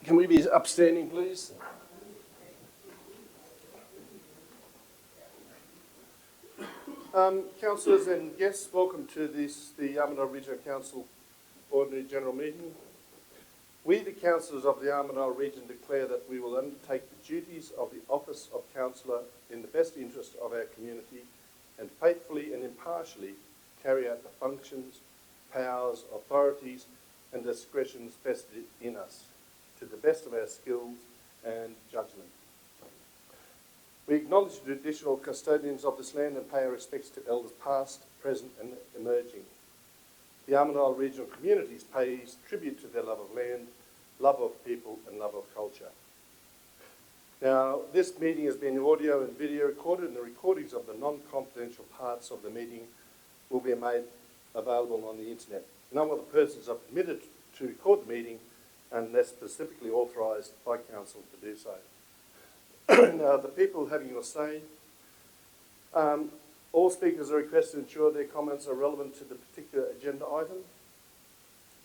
Can we be upstanding, please? Councillors and guests, welcome to the Armidale Regional Council Ordinary General Meeting. We, the councillors of the Armidale Region, declare that we will undertake the duties of the office of councillor in the best interest of our community and faithfully and impartially carry out the functions, powers, authorities and discretions vested in us to the best of our skills and judgment. We acknowledge the traditional custodians of this land and pay our respects to elders past, present and emerging. The Armidale regional communities pays tribute to their love of land, love of people and love of culture. Now, this meeting has been audio and video recorded, and the recordings of the non-confidential parts of the meeting will be made available on the internet. None of the persons are permitted to record the meeting unless specifically authorised by council to do so. Now, the people having your say, all speakers are requested to ensure their comments are relevant to the particular agenda item.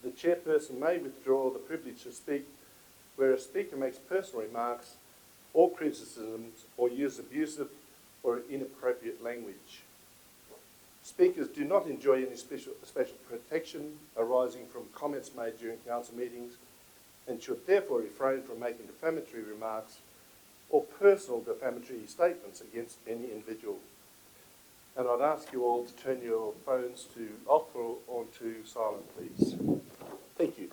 The chairperson may withdraw the privilege to speak where a speaker makes personal remarks or criticisms or uses abusive or inappropriate language. Speakers do not enjoy any special protection arising from comments made during council meetings and should therefore refrain from making defamatory remarks or personal defamatory statements against any individual. And I'd ask you all to turn your phones to off or onto silent, please. Thank you.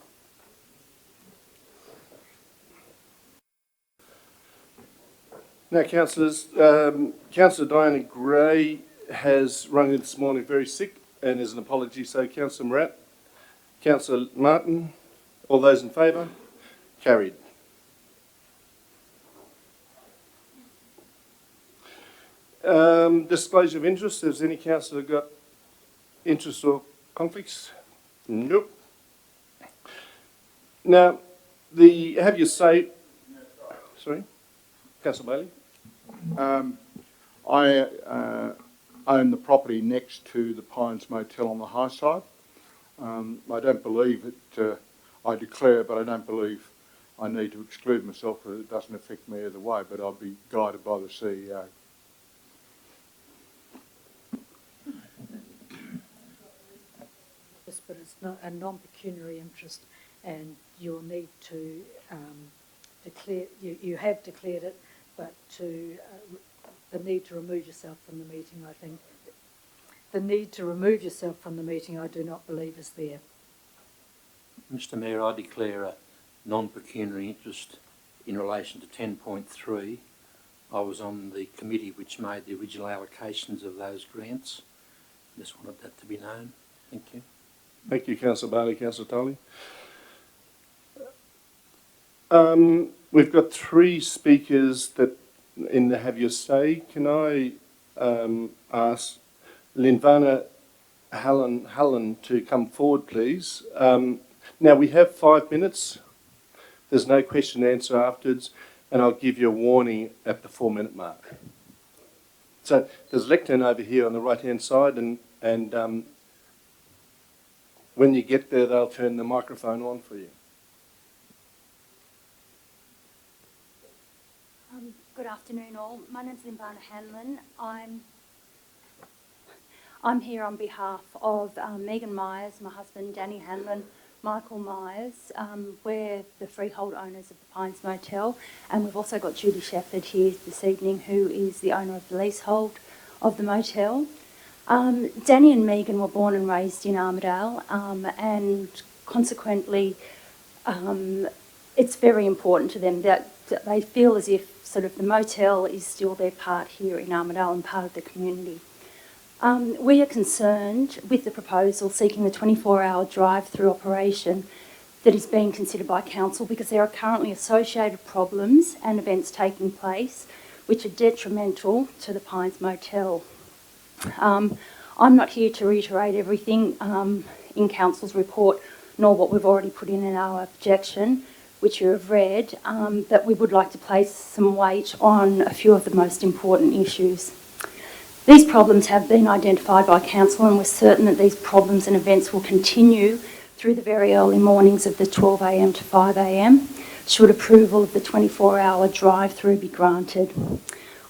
Now, councillors, Councillor Diana Gray has rung in this morning very sick and is an apology. So, Councillor Murat, Councillor Martin, all those in favour? Carried. Disclosure of interest. Has any councillor got interest or conflicts? Nope. Now, have you say? Sorry, Councillor Bailey. I own the property next to the Pines Motel on the high side. I don't believe it. I declare, but I don't believe I need to exclude myself. It doesn't affect me either way. But I'll be guided by the CEO. But it's not a non-pecuniary interest, and you'll need to declare. You have declared it, but the need to remove yourself from the meeting, I think. The need to remove yourself from the meeting, I do not believe is there. Mr Mayor, I declare a non-pecuniary interest in relation to 10.3. I was on the committee which made the original allocations of those grants. Just wanted that to be known. Thank you. Thank you, Councillor Bailey. Councillor Tully. We've got three speakers that in the Have Your Say. Can I ask Linvana Hallen to come forward, please? Now, we have 5 minutes. There's no question and answer afterwards, and I'll give you a warning at the 4-minute mark. So there's a lectern over here on the right-hand side, and when you get there, they'll turn the microphone on for you. Good afternoon, all. My name's Linvana Hanlon. I'm here on behalf of Megan Myers, my husband Danny Hanlon, Michael Myers. We're the freehold owners of the Pines Motel, and we've also got Judy Shepherd here this evening, who is the owner of the leasehold of the motel. Danny and Megan were born and raised in Armidale, and consequently it's very important to them that they feel as if sort of the motel is still their part here in Armidale and part of the community. We are concerned with the proposal seeking the 24-hour drive-through operation that is being considered by council, because there are currently associated problems and events taking place which are detrimental to the Pines Motel. I'm not here to reiterate everything in council's report, nor what we've already put in our objection, which you have read, but we would like to place some weight on a few of the most important issues. These problems have been identified by council, and we're certain that these problems and events will continue through the very early mornings of the 12 a.m. to 5 a.m. should approval of the 24-hour drive-through be granted.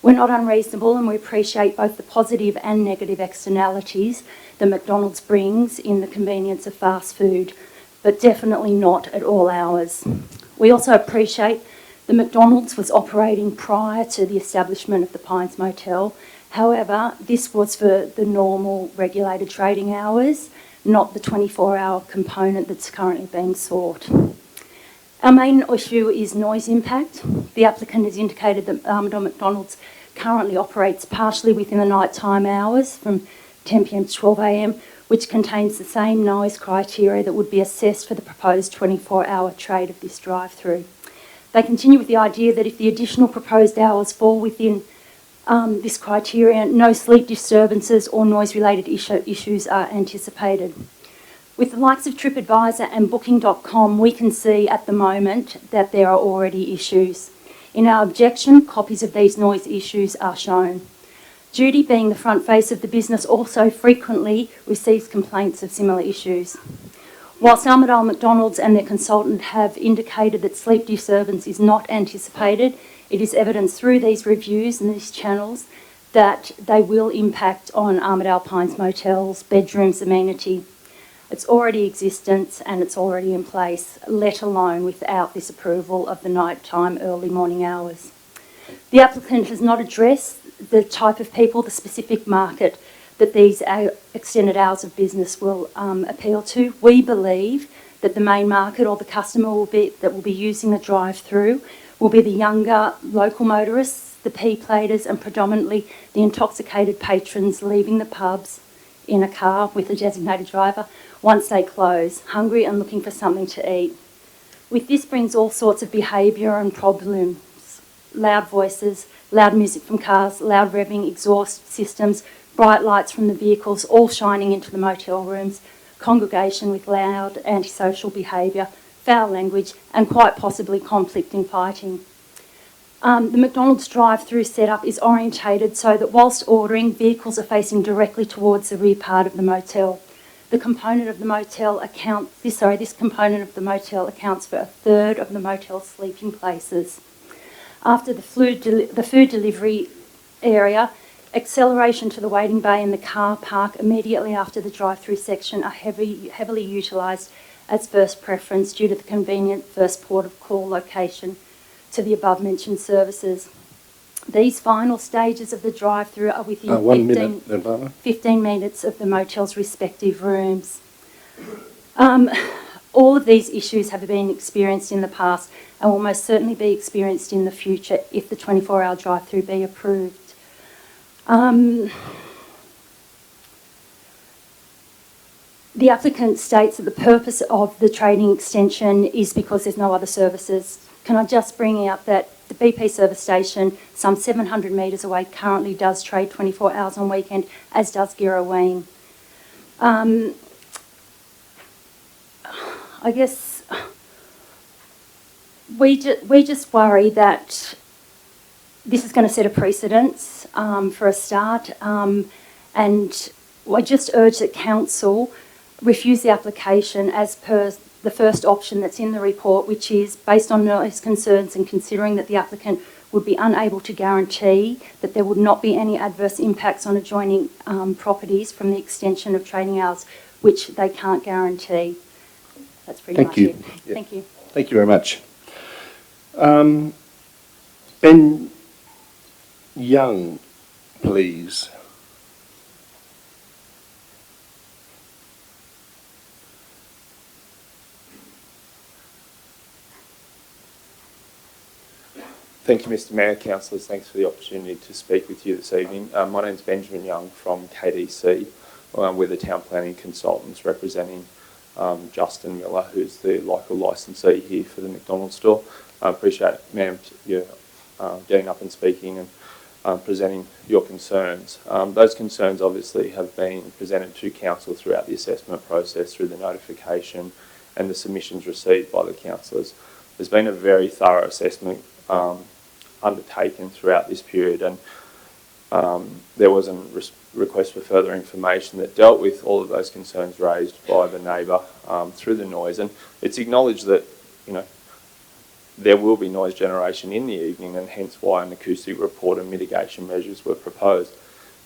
We're not unreasonable and we appreciate both the positive and negative externalities that McDonald's brings in the convenience of fast food, but definitely not at all hours. We also appreciate that McDonald's was operating prior to the establishment of the Pines Motel. However, this was for the normal regulated trading hours, not the 24-hour component that's currently being sought. Our main issue is noise impact. The applicant has indicated that Armadale McDonald's currently operates partially within the nighttime hours from 10 p.m. to 12 a.m, which contains the same noise criteria that would be assessed for the proposed 24-hour trade of this drive-through. They continue with the idea that if the additional proposed hours fall within this criteria, no sleep disturbances or noise-related issues are anticipated. With the likes of TripAdvisor and Booking.com, we can see at the moment that there are already issues. In our objection, copies of these noise issues are shown. Judy, being the front face of the business, also frequently receives complaints of similar issues. Whilst Armadale McDonald's and their consultant have indicated that sleep disturbance is not anticipated, it is evidenced through these reviews and these channels that they will impact on Armadale Pines Motel's bedrooms amenity. It's already existent and it's already in place, let alone without this approval of the nighttime early morning hours. The applicant has not addressed the type of people, the specific market that these extended hours of business will appeal to. We believe that the main market or the customer that will be using the drive-through will be the younger local motorists, the P-platers, and predominantly the intoxicated patrons leaving the pubs in a car with a designated driver once they close, hungry and looking for something to eat. With this brings all sorts of behaviour and problems. Loud voices, loud music from cars, loud revving exhaust systems, bright lights from the vehicles, all shining into the motel rooms, congregation with loud antisocial behaviour, foul language, and quite possibly conflicting fighting. The McDonald's drive-through setup is orientated so that whilst ordering, vehicles are facing directly towards the rear part of the motel. The component of the motel this component of the motel accounts for a third of the motel's sleeping places. After the food delivery area, acceleration to the waiting bay and the car park immediately after the drive-through section are heavily utilised as first preference due to the convenient first port of call location to the above-mentioned services. These final stages of the drive-through are within 15 minutes of the motel's respective rooms. All of these issues have been experienced in the past and will most certainly be experienced in the future if the 24-hour drive-through be approved. The applicant states that the purpose of the trading extension is because there's no other services. Can I just bring out that the BP service station, some 700 metres away, currently does trade 24 hours on weekend, as does Girraween. I guess we just worry that this is going to set a precedence for a start, and I just urge that Council refuse the application as per the first option that's in the report, which is based on noise concerns and considering that the applicant would be unable to guarantee that there would not be any adverse impacts on adjoining properties from the extension of trading hours, which they can't guarantee. That's pretty much it. Yeah. Thank you. Thank you very much. Ben Young, please. Thank you, Mr Mayor, councillors. Thanks for the opportunity to speak with you this evening. My name is Benjamin Young from KDC. We're the town planning consultants representing Justin Miller, who's the local licensee here for the McDonald's store. I appreciate, ma'am, you getting up and speaking and presenting your concerns. Those concerns obviously have been presented to council throughout the assessment process, through the notification and the submissions received by the councillors. There's been a very thorough assessment undertaken throughout this period, and there was a request for further information that dealt with all of those concerns raised by the neighbour through the noise. And it's acknowledged that, you know, there will be noise generation in the evening, and hence why an acoustic report and mitigation measures were proposed.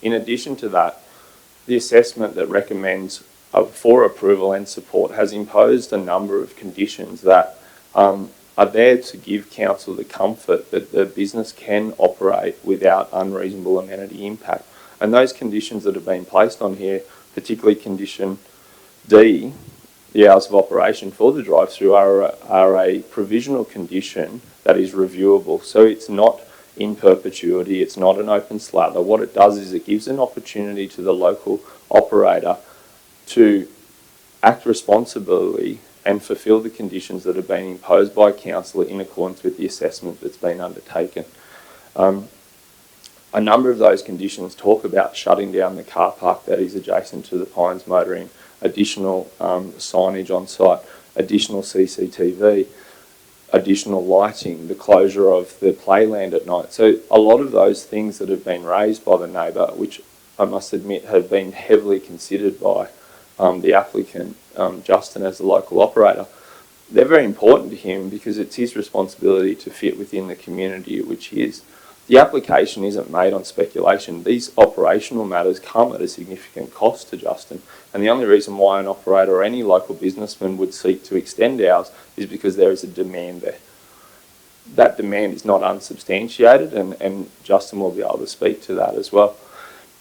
In addition to that, the assessment that recommends for approval and support has imposed a number of conditions that are there to give council the comfort that the business can operate without unreasonable amenity impact. And those conditions that have been placed on here, particularly condition D, the hours of operation for the drive-through are a provisional condition that is reviewable. So it's not in perpetuity, it's not an open slather. What it does is it gives an opportunity to the local operator to act responsibly and fulfil the conditions that have been imposed by council in accordance with the assessment that's been undertaken. A number of those conditions talk about shutting down the car park that is adjacent to the Pines Motoring, additional signage on site, additional CCTV, additional lighting, the closure of the playland at night. So a lot of those things that have been raised by the neighbour, which I must admit have been heavily considered by the applicant, Justin, as the local operator, they're very important to him because it's his responsibility to fit within the community which he is. The application isn't made on speculation. These operational matters come at a significant cost to Justin, and the only reason why an operator or any local businessman would seek to extend hours is because there is a demand there. That demand is not unsubstantiated, and Justin will be able to speak to that as well.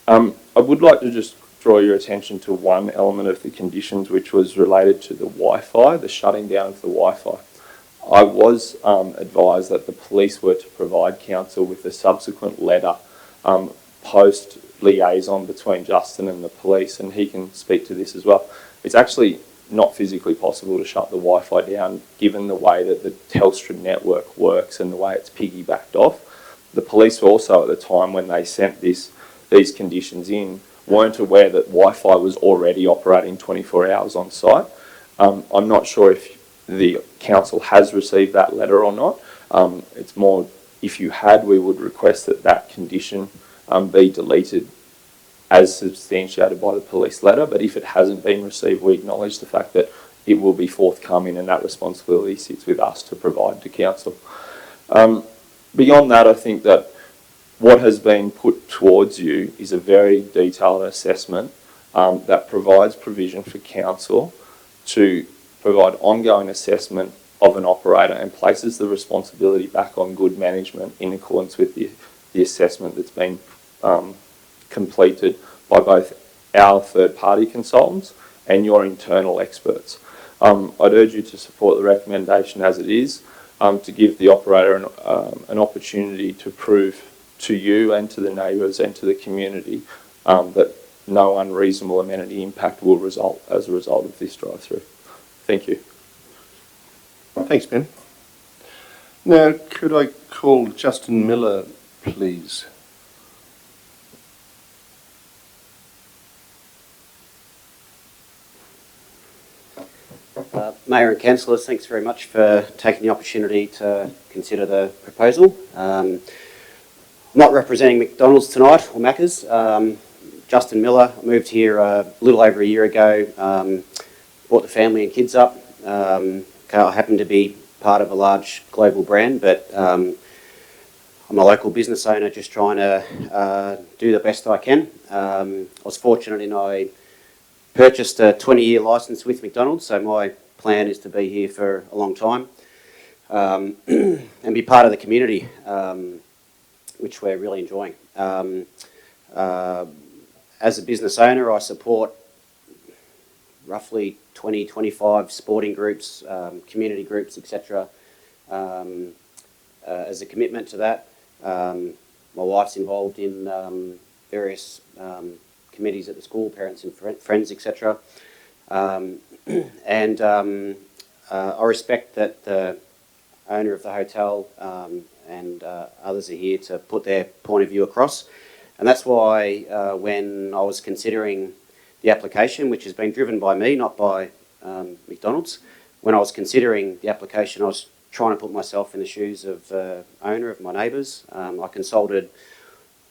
I would like to just draw your attention to one element of the conditions, which was related to the Wi-Fi, the shutting down of the Wi-Fi. I was advised that the police were to provide council with a subsequent letter post liaison between Justin and the police, and he can speak to this as well. It's actually not physically possible to shut the Wi-Fi down given the way that the Telstra network works and the way it's piggybacked off. The police were also, at the time when they sent these conditions in, weren't aware that Wi-Fi was already operating 24 hours on site. I'm not sure if the council has received that letter or not. It's more, if you had, we would request that that condition be deleted as substantiated by the police letter, but if it hasn't been received, we acknowledge the fact that it will be forthcoming, and that responsibility sits with us to provide to council. Beyond that, I think that what has been put towards you is a very detailed assessment that provides provision for council to provide ongoing assessment of an operator and places the responsibility back on good management in accordance with the assessment that's been completed by both our third-party consultants and your internal experts. I'd urge you to support the recommendation as it is, to give the operator an opportunity to prove to you and to the neighbours and to the community that no unreasonable amenity impact will result as a result of this drive-through. Thank you. Thanks, Ben. Now, could I call Justin Miller, please? Mayor and councillors, thanks very much for taking the opportunity to consider the proposal. I'm not representing McDonald's tonight, or Macca's. Justin Miller, I moved here a little over a year ago, brought the family and kids up. I happen to be part of a large global brand, but I'm a local business owner just trying to do the best I can. I was fortunate in I purchased a 20-year licence with McDonald's, so my plan is to be here for a long time and be part of the community, which we're really enjoying. As a business owner, I support roughly 20, 25 sporting groups, community groups, etc. As a commitment to that. My wife's involved in various committees at the school, parents and friends, etc. And I respect that the owner of the hotel and others are here to put their point of view across. And that's why when I was considering the application, which has been driven by me, not by McDonald's, when I was considering the application, I was trying to put myself in the shoes of the owner, of my neighbours. I consulted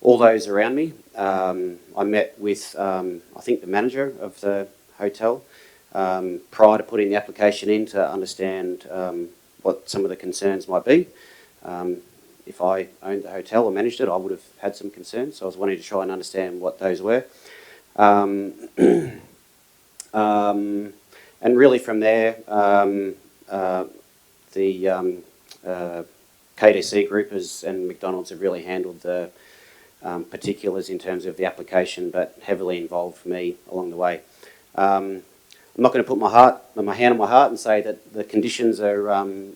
all those around me. I met with, I think, the manager of the hotel prior to putting the application in to understand what some of the concerns might be. If I owned the hotel or managed it, I would have had some concerns. So I was wanting to try and understand what those were. And really from there, the KDC group and McDonald's have really handled the particulars in terms of the application, but heavily involved me along the way. I'm not going to put my hand on my heart and say that the conditions are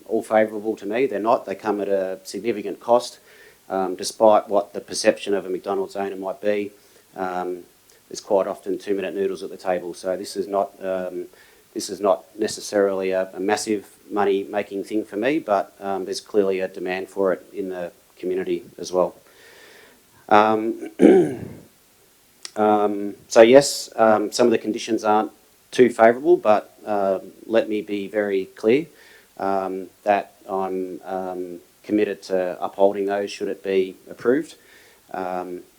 all favourable to me. They're not. They come at a significant cost, despite what the perception of a McDonald's owner might be. There's quite often 2-minute noodles at the table, so this is not necessarily a massive money-making thing for me, but there's clearly a demand for it in the community as well. So yes, some of the conditions aren't too favourable, but let me be very clear that I'm committed to upholding those should it be approved.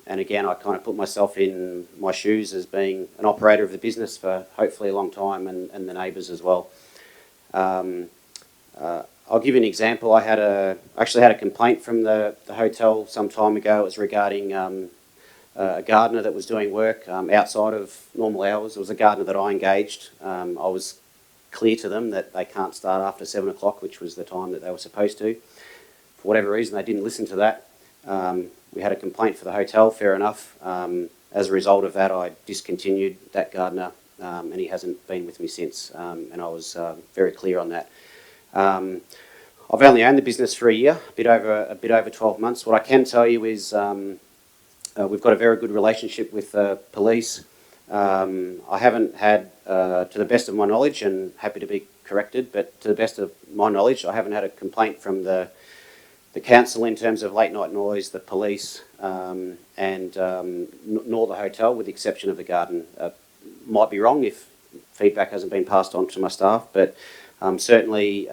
And again, I kind of put myself in my shoes as being an operator of the business for hopefully a long time, and the neighbours as well. I'll give you an example. I actually had a complaint from the hotel some time ago. It was regarding a gardener that was doing work outside of normal hours. It was a gardener that I engaged. I was clear to them that they can't start after 7 o'clock, which was the time that they were supposed to. For whatever reason, they didn't listen to that. We had a complaint for the hotel, fair enough. As a result of that, I discontinued that gardener, and he hasn't been with me since, and I was very clear on that. I've only owned the business for a year, a bit over 12 months. What I can tell you is we've got a very good relationship with the police. I haven't had, to the best of my knowledge, and happy to be corrected, but to the best of my knowledge, I haven't had a complaint from the council in terms of late night noise, the police, and nor the hotel, with the exception of the garden. Might be wrong if feedback hasn't been passed on to my staff, but certainly,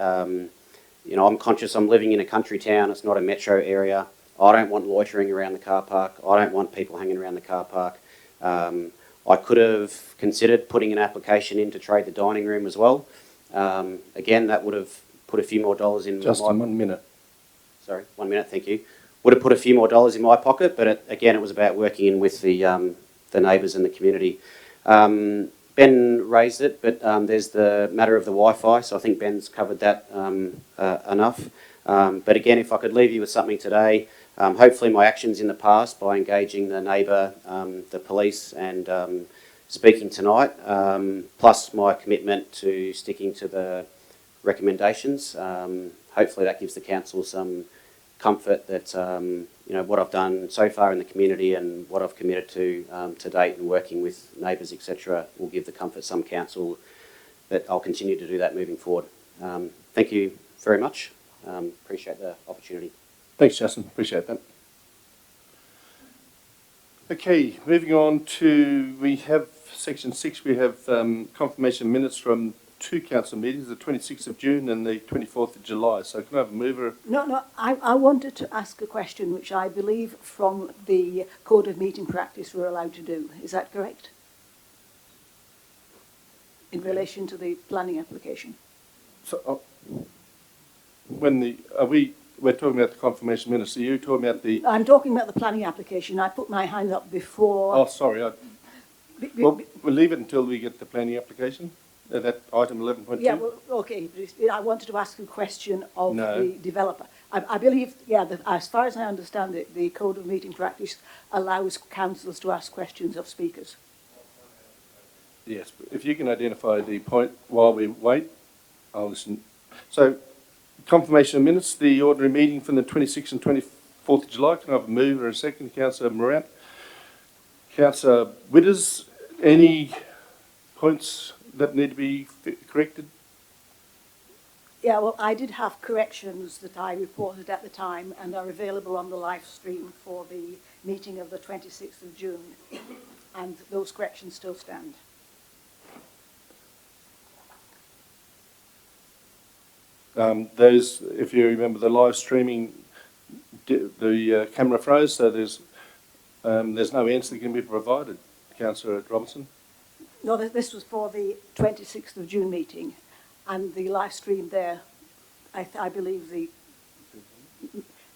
you know, I'm conscious I'm living in a country town. It's not a metro area. I don't want loitering around the car park. I don't want people hanging around the car park. I could have considered putting an application in to trade the dining room as well. Again, that would have put a few more dollars in. Justin, 1 minute. Sorry, 1 minute, thank you. Would have put a few more dollars in my pocket, but again, it was about working in with the neighbours and the community. Ben raised it, but there's the matter of the Wi-Fi, so I think Ben's covered that enough. But again, if I could leave you with something today, hopefully my actions in the past by engaging the neighbour, the police and speaking tonight, plus my commitment to sticking to the recommendations, hopefully that gives the council some comfort that you know what I've done so far in the community and what I've committed to date and working with neighbours, etc., will give the comfort some council that I'll continue to do that moving forward. Thank you very much. Appreciate the opportunity. Thanks, Justin. Appreciate that. Okay, moving on to, we have section 6, we have confirmation minutes from 2 council meetings, the 26th of June and the 24th of July. So can I have a mover? No, I wanted to ask a question which I believe from the Code of Meeting Practice we're allowed to do. Is that correct? In relation to the planning application. So, we're talking about the confirmation minutes. Are you talking about the... I'm talking about the planning application. I put my hand up before... Oh, sorry. Well, we'll leave it until we get the planning application. That item 11.2? Yeah, well, okay. I wanted to ask a question of the developer. I believe, as far as I understand it, the Code of Meeting Practice allows councillors to ask questions of speakers. Yes, but if you can identify the point while we wait, I'll listen. So, confirmation of minutes, the ordinary meeting from the 26th and 24th of July. Can I have a mover and a second? Councillor Morant. Councillor Witters, any points that need to be corrected? Yeah, well, I did have corrections that I reported at the time and are available on the live stream for the meeting of the 26th of June. And those corrections still stand. Those, if you remember the live streaming, the camera froze, so there's no answer that can be provided. Councillor Robinson? No, this was for the 26th of June meeting, and the live stream there I believe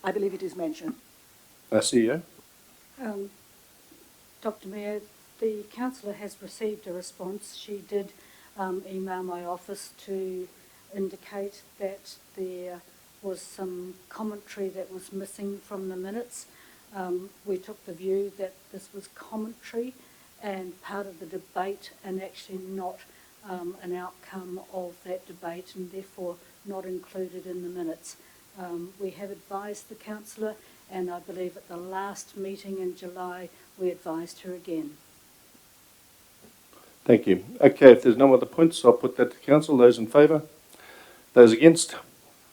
it is mentioned. CEO? Dr. Mayor, the councillor has received a response. She did email my office to indicate that there was some commentary that was missing from the minutes. We took the view that this was commentary and part of the debate and actually not an outcome of that debate and therefore not included in the minutes. We have advised the councillor, and I believe at the last meeting in July we advised her again. Thank you. Okay, if there's no other points, I'll put that to council. Those in favour? Those against?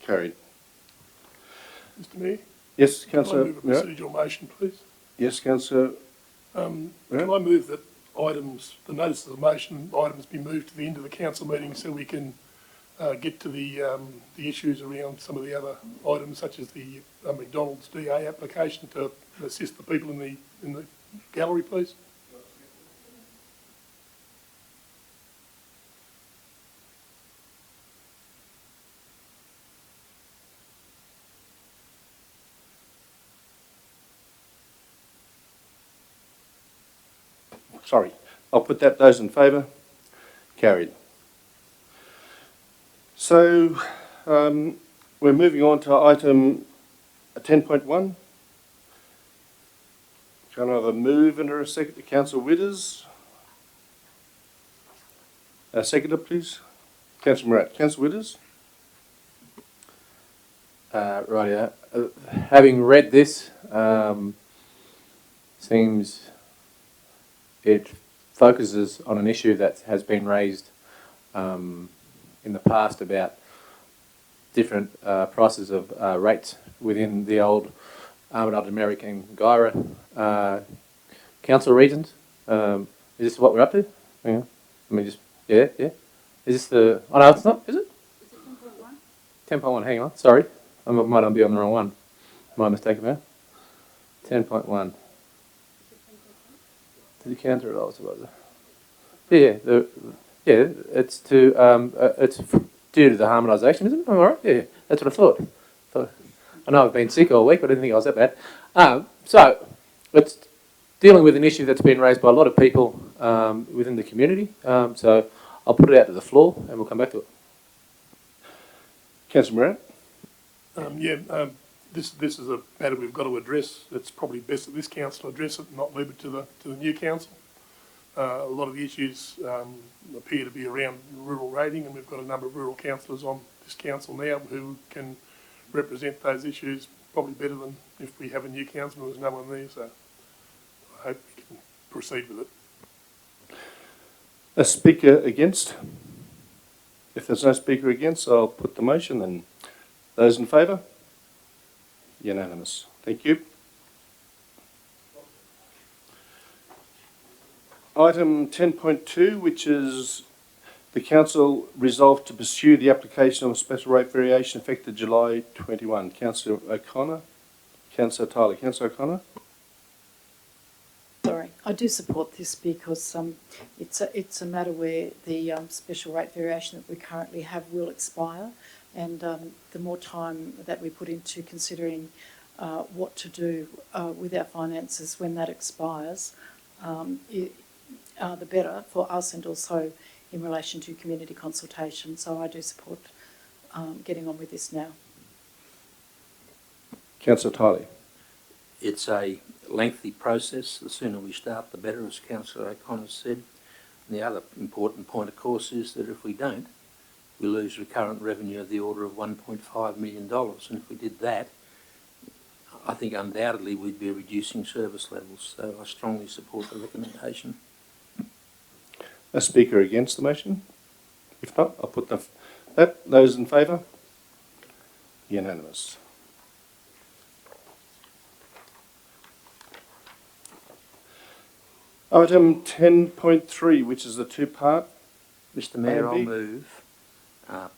Carried. Mr Mayor? Yes, Can I councillor. move a procedural motion, please? Yes, councillor. Can I move that the notice of the motion items be moved to the end of the council meeting so we can get to the issues around some of the other items, such as the McDonald's DA application, to assist the people in the gallery, please? Sorry, I'll put that. Those in favour? Carried. So, we're moving on to item 10.1. Can I have a move and a second to Councillor Widders? A seconder, please. Councillor Morat. Councillor Widders? Rightio. Having read this, seems it focuses on an issue that has been raised in the past about different prices of rates within the old Armidale, Merrick and Guyra council regions. Is this what we're up to? Hang on. Let me just, yeah. Is this the, oh no, it's not, is it? Is it 10.1? 10.1, hang on, sorry. I might be on the wrong one. My mistake about 10.1. To the counter at all, was it? Yeah, it's to it's due to the harmonisation, isn't it? Am I right? Yeah, that's what I thought. I know I've been sick all week, but I didn't think I was that bad. So it's dealing with an issue that's been raised by a lot of people within the community. So I'll put it out to the floor, and we'll come back to it. Councillor Morat? This is a matter we've got to address. It's probably best that this council address it and not leave it to the new council. A lot of the issues appear to be around rural rating, and we've got a number of rural councillors on this council now who can represent those issues probably better than if we have a new council and there's no one there. So I hope we can proceed with it. A speaker against? If there's no speaker against, I'll put the motion then. Those in favour? Unanimous. Thank you. Item 10.2, which is the council resolved to pursue the application of a special rate variation effective July 21. Councillor O'Connor, Councillor Tyler. Councillor O'Connor? Sorry, I do support this because it's a matter where the special rate variation that we currently have will expire, and the more time that we put into considering what to do with our finances when that expires, the better for us, and also in relation to community consultation. So I do support getting on with this now. Councillor Tyler. It's a lengthy process. The sooner we start, the better, as Councillor O'Connor said. And the other important point, of course, is that if we don't, we lose recurrent revenue of the order of $1.5 million. And if we did that, I think undoubtedly we'd be reducing service levels. So I strongly support the recommendation. A speaker against the motion? If not, I'll put that. Those in favour? Unanimous. Item 10.3, which is the two-part. Mr Mayor, I'll B. move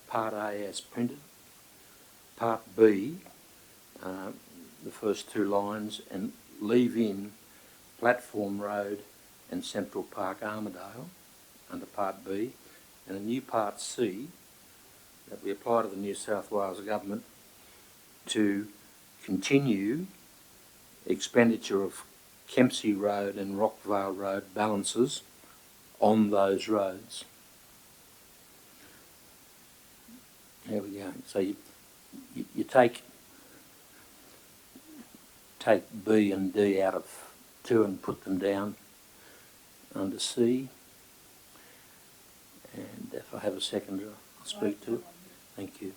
Part A as printed, Part B, the first two lines, and leave in Platform Road and Central Park Armidale under Part B, and a new Part C, that we apply to the New South Wales Government to continue expenditure of Kempsey Road and Rockvale Road balances on those roads. There we go. So you take B and D out of 2 and put them down under C. And if I have a seconder, I'll speak to. Thank you.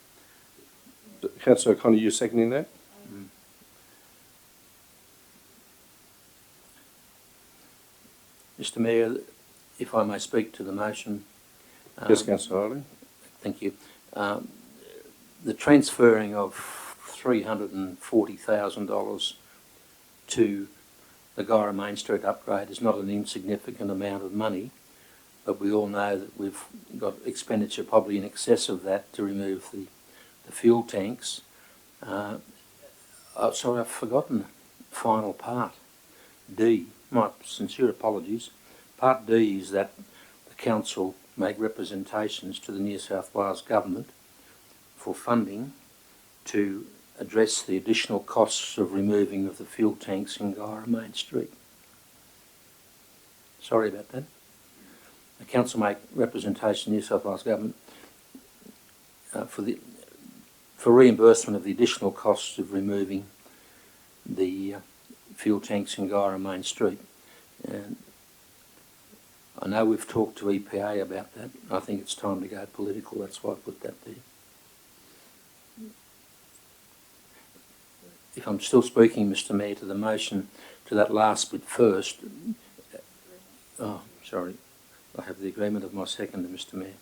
Councillor O'Connor, you seconding that? Mr Mayor, if I may speak to the motion. Yes, Councillor Harley. Thank you. The transferring of $340,000 to the Guyra Main Street upgrade is not an insignificant amount of money, but we all know that we've got expenditure probably in excess of that to remove the fuel tanks. Sorry, I've forgotten the final part, D. My sincere apologies. Part D is that the Council make representations to the New South Wales Government for funding to address the additional costs of removing of the fuel tanks in Guyra Main Street. Sorry about that. The Council make representation to the New South Wales Government for reimbursement of the additional costs of removing the fuel tanks in Guyra Main Street. And I know we've talked to EPA about that. I think it's time to go political. That's why I put that there. If I'm still speaking, Mr Mayor, to the motion, to that last bit first. Oh, sorry. I have the agreement of my seconder, Mr Mayor.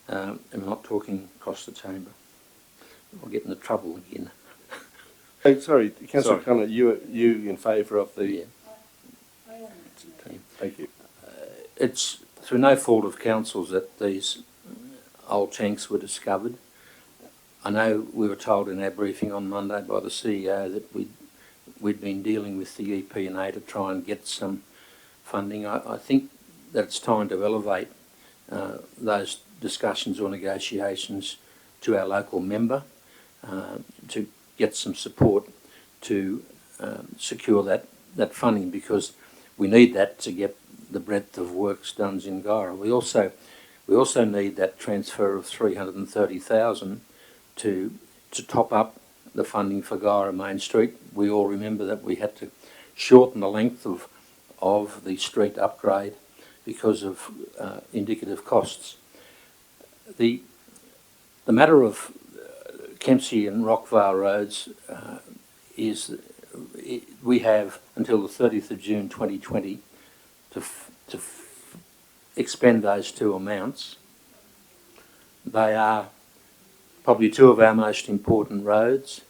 And I'm not talking across the chamber. I'll get into trouble again. Hey, sorry, Councillor O'Connor, you in favour of the... Yeah. Thank you. It's through no fault of council's that these old tanks were discovered. I know we were told in our briefing on Monday by the CEO that we'd been dealing with the EP&A to try and get some funding. I think that it's time to elevate those discussions or negotiations to our local member to get some support to secure that funding, because we need that to get the breadth of works done in Guyra. We also need that transfer of $330,000 to top up the funding for Guyra Main Street. We all remember that we had to shorten the length of the street upgrade because of indicative costs. The matter of Kempsey and Rockvale roads we have until the 30th of June 2020 to expend those two amounts. They are probably two of our most important roads.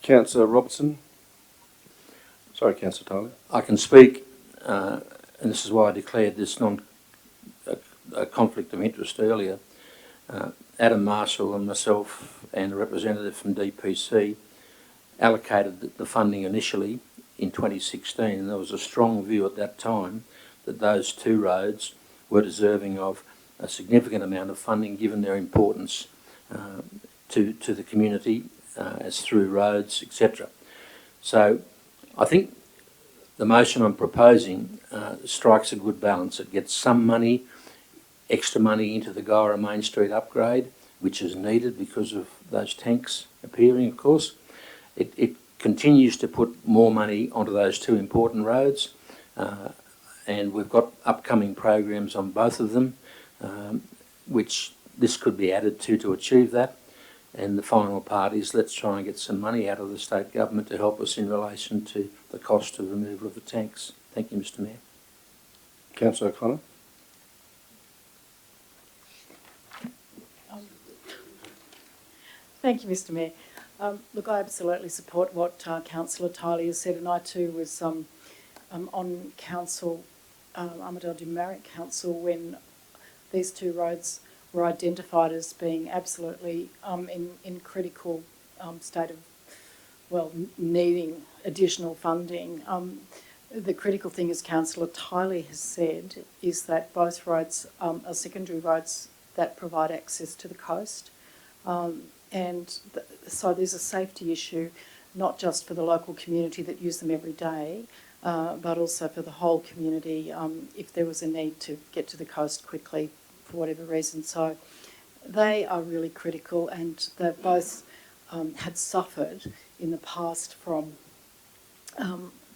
Councillor Robertson. Sorry, Councillor Tyler. I can speak, and this is why I declared this a conflict of interest earlier. Adam Marshall and myself and a representative from DPC allocated the funding initially in 2016, and there was a strong view at that time that those two roads were deserving of a significant amount of funding given their importance to the community as through roads, etc. So I think the motion I'm proposing strikes a good balance. It gets some money, extra money into the Guyra Main Street upgrade, which is needed because of those tanks appearing, of course. It continues to put more money onto those two important roads, and we've got upcoming programs on both of them, which this could be added to achieve that. And the final part is let's try and get some money out of the state government to help us in relation to the cost of removal of the tanks. Thank you, Mr Mayor. Councillor O'Connor. Thank you, Mr Mayor. Look, I absolutely support what Councillor Tyler has said, and I too was on council, Armidale Marrick Council, when these two roads were identified as being absolutely in critical state of, well, needing additional funding. the critical thing, as Councillor Tiley has said, is that both roads are secondary roads that provide access to the coast. So there's a safety issue, not just for the local community that use them every day, but also for the whole community if there was a need to get to the coast quickly for whatever reason. So they are really critical, and they've both had suffered in the past from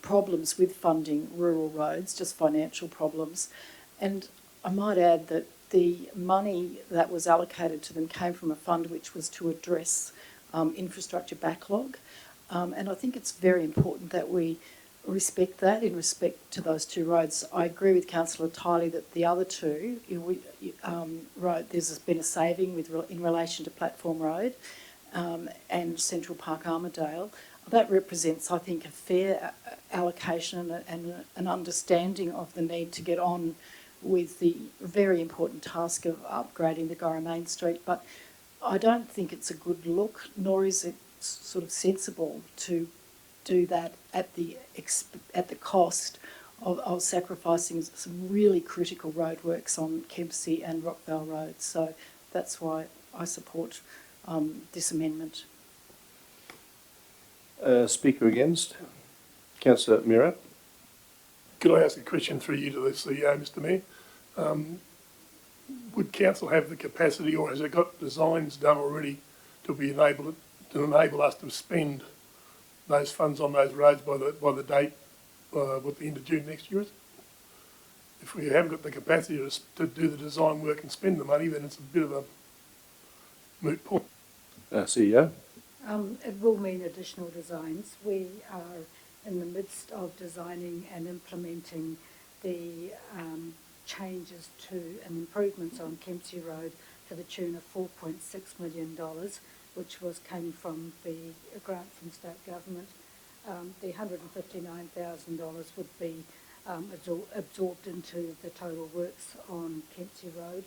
problems with funding rural roads, just financial problems. And I might add that the money that was allocated to them came from a fund which was to address infrastructure backlog. And I think it's very important that we respect that in respect to those two roads. I agree with Councillor Tiley that the other two, there's been a saving in relation to Platform Road and Central Park Armidale. That represents, I think, a fair allocation and an understanding of the need to get on with the very important task of upgrading the Gora Main Street. But I don't think it's a good look, nor is it sort of sensible to do that at the cost of sacrificing some really critical roadworks on Kempsey and Rockvale Road. So that's why I support this amendment. Speaker against? Councillor Mira. Could I ask a question through you to the CEO, Mr Mayor? Would council have the capacity, or has it got designs done already to enable us to spend those funds on those roads by the date, what the end of June next year is? If we haven't got the capacity to do the design work and spend the money, then it's a bit of a moot point. CEO. It will mean additional designs. We are in the midst of designing and implementing the changes to and improvements on Kempsey Road to the tune of $4.6 million, which came from the grant from state government. The $159,000 would be absorbed into the total works on Kempsey Road.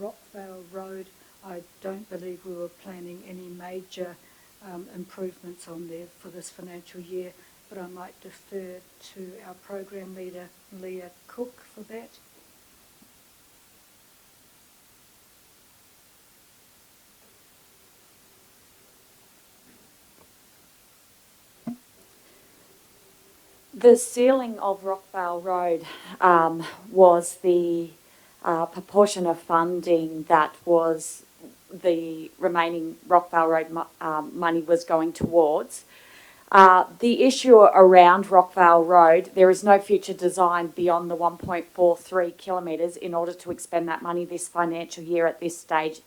Rockvale Road, I don't believe we were planning any major improvements on there for this financial year, but I might defer to our program leader, Leah Cook, for that. The sealing of Rockvale Road was the proportion of funding that was the remaining Rockvale Road money was going towards. The issue around Rockvale Road, there is no future design beyond the 1.43 kilometres in order to expend that money this financial year at this stage.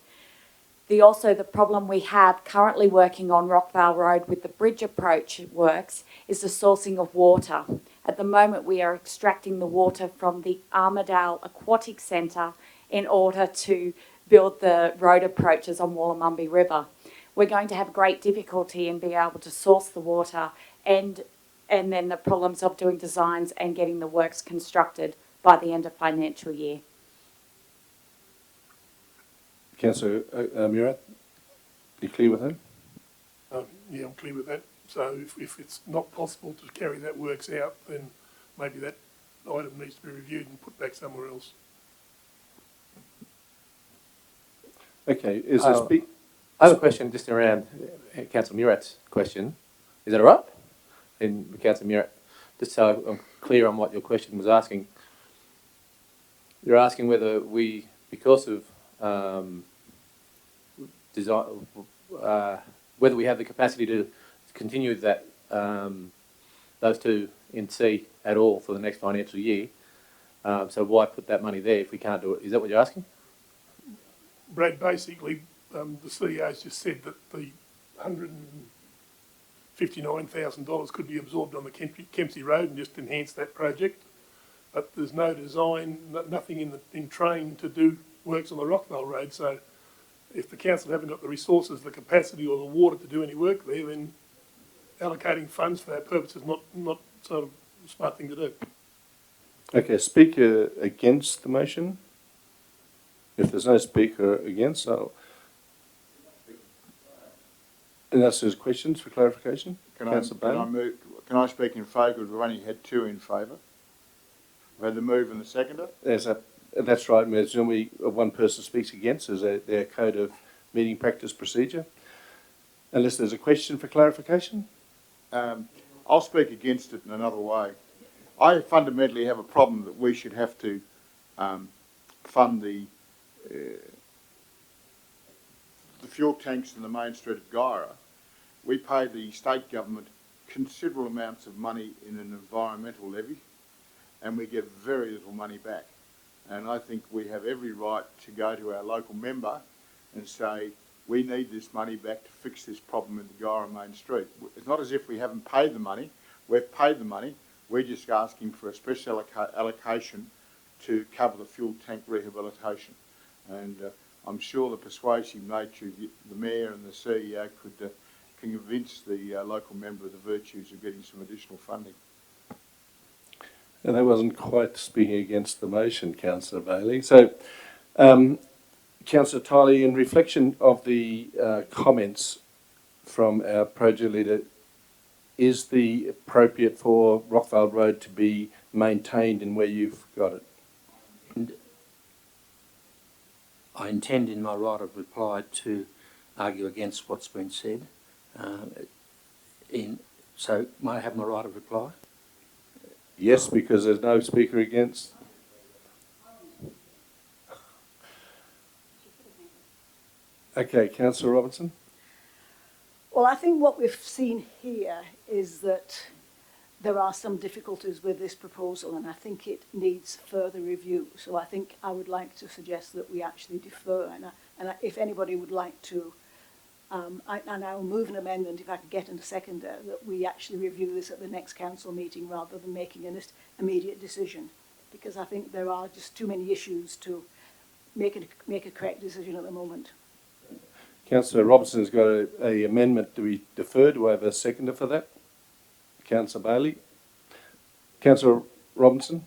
The problem we have currently working on Rockvale Road with the bridge approach works is the sourcing of water. At the moment, we are extracting the water from the Armidale Aquatic Centre in order to build the road approaches on Wallumbumby River. We're going to have great difficulty in being able to source the water and then the problems of doing designs and getting the works constructed by the end of financial year. Councillor Murat, you clear with him? Yeah, I'm clear with that. So if it's not possible to carry that works out, then maybe that item needs to be reviewed and put back somewhere else. Okay, is there I have a question just around Councillor Murat's question. Is that all right? And Councillor Murat, just so I'm clear on what your question was asking. You're asking whether we, because of design, whether we have the capacity to continue that those two in C at all for the next financial year. So why put that money there if we can't do it? Is that what you're asking? Brad, basically, the CEO's just said that the $159,000 could be absorbed on the Kempsey Road and just enhance that project. But there's no design, nothing in train to do works on the Rockvale Road. So if the council haven't got the resources, the capacity or the water to do any work there, then allocating funds for that purpose is not sort of a smart thing to do. Okay, speaker against the motion? If there's no speaker against, I'll... And that's his questions for clarification? Can I move? can I speak in favour? We've only had 2 in favour. We've had the move and the seconder. That's right, Mayor. Normally, one person speaks against. There's their code of meeting practice procedure. Unless there's a question for clarification. I'll speak against it in another way. I fundamentally have a problem that we should have to fund the fuel tanks in the main street of Guyra. We pay the state government considerable amounts of money in an environmental levy, and we get very little money back. And I think we have every right to go to our local member and say, we need this money back to fix this problem in the Guyra main street. It's not as if we haven't paid the money. We've paid the money. We're just asking for a special allocation to cover the fuel tank rehabilitation. And I'm sure the persuasive nature of the Mayor and the CEO could convince the local member of the virtues of getting some additional funding. And that wasn't quite speaking against the motion, Councillor Bailey. So, Councillor Tiley, in reflection of the comments from our project leader, is the appropriate for Rockvale Road to be maintained in where you've got it? And I intend in my right of reply to argue against what's been said. So may I have my right of reply? Yes, because there's no speaker against. Okay, Councillor Robinson. Well, I think what we've seen here is that there are some difficulties with this proposal, and I think it needs further review. So I think I would like to suggest that we actually defer, and if anybody would like to, and I'll move an amendment, if I could get in a seconder, that we actually review this at the next council meeting rather than making an immediate decision, because I think there are just too many issues to make a correct decision at the moment. Councillor Robinson's got a amendment. Do we defer? Do I have a seconder for that? Councillor Bailey. Councillor Robinson.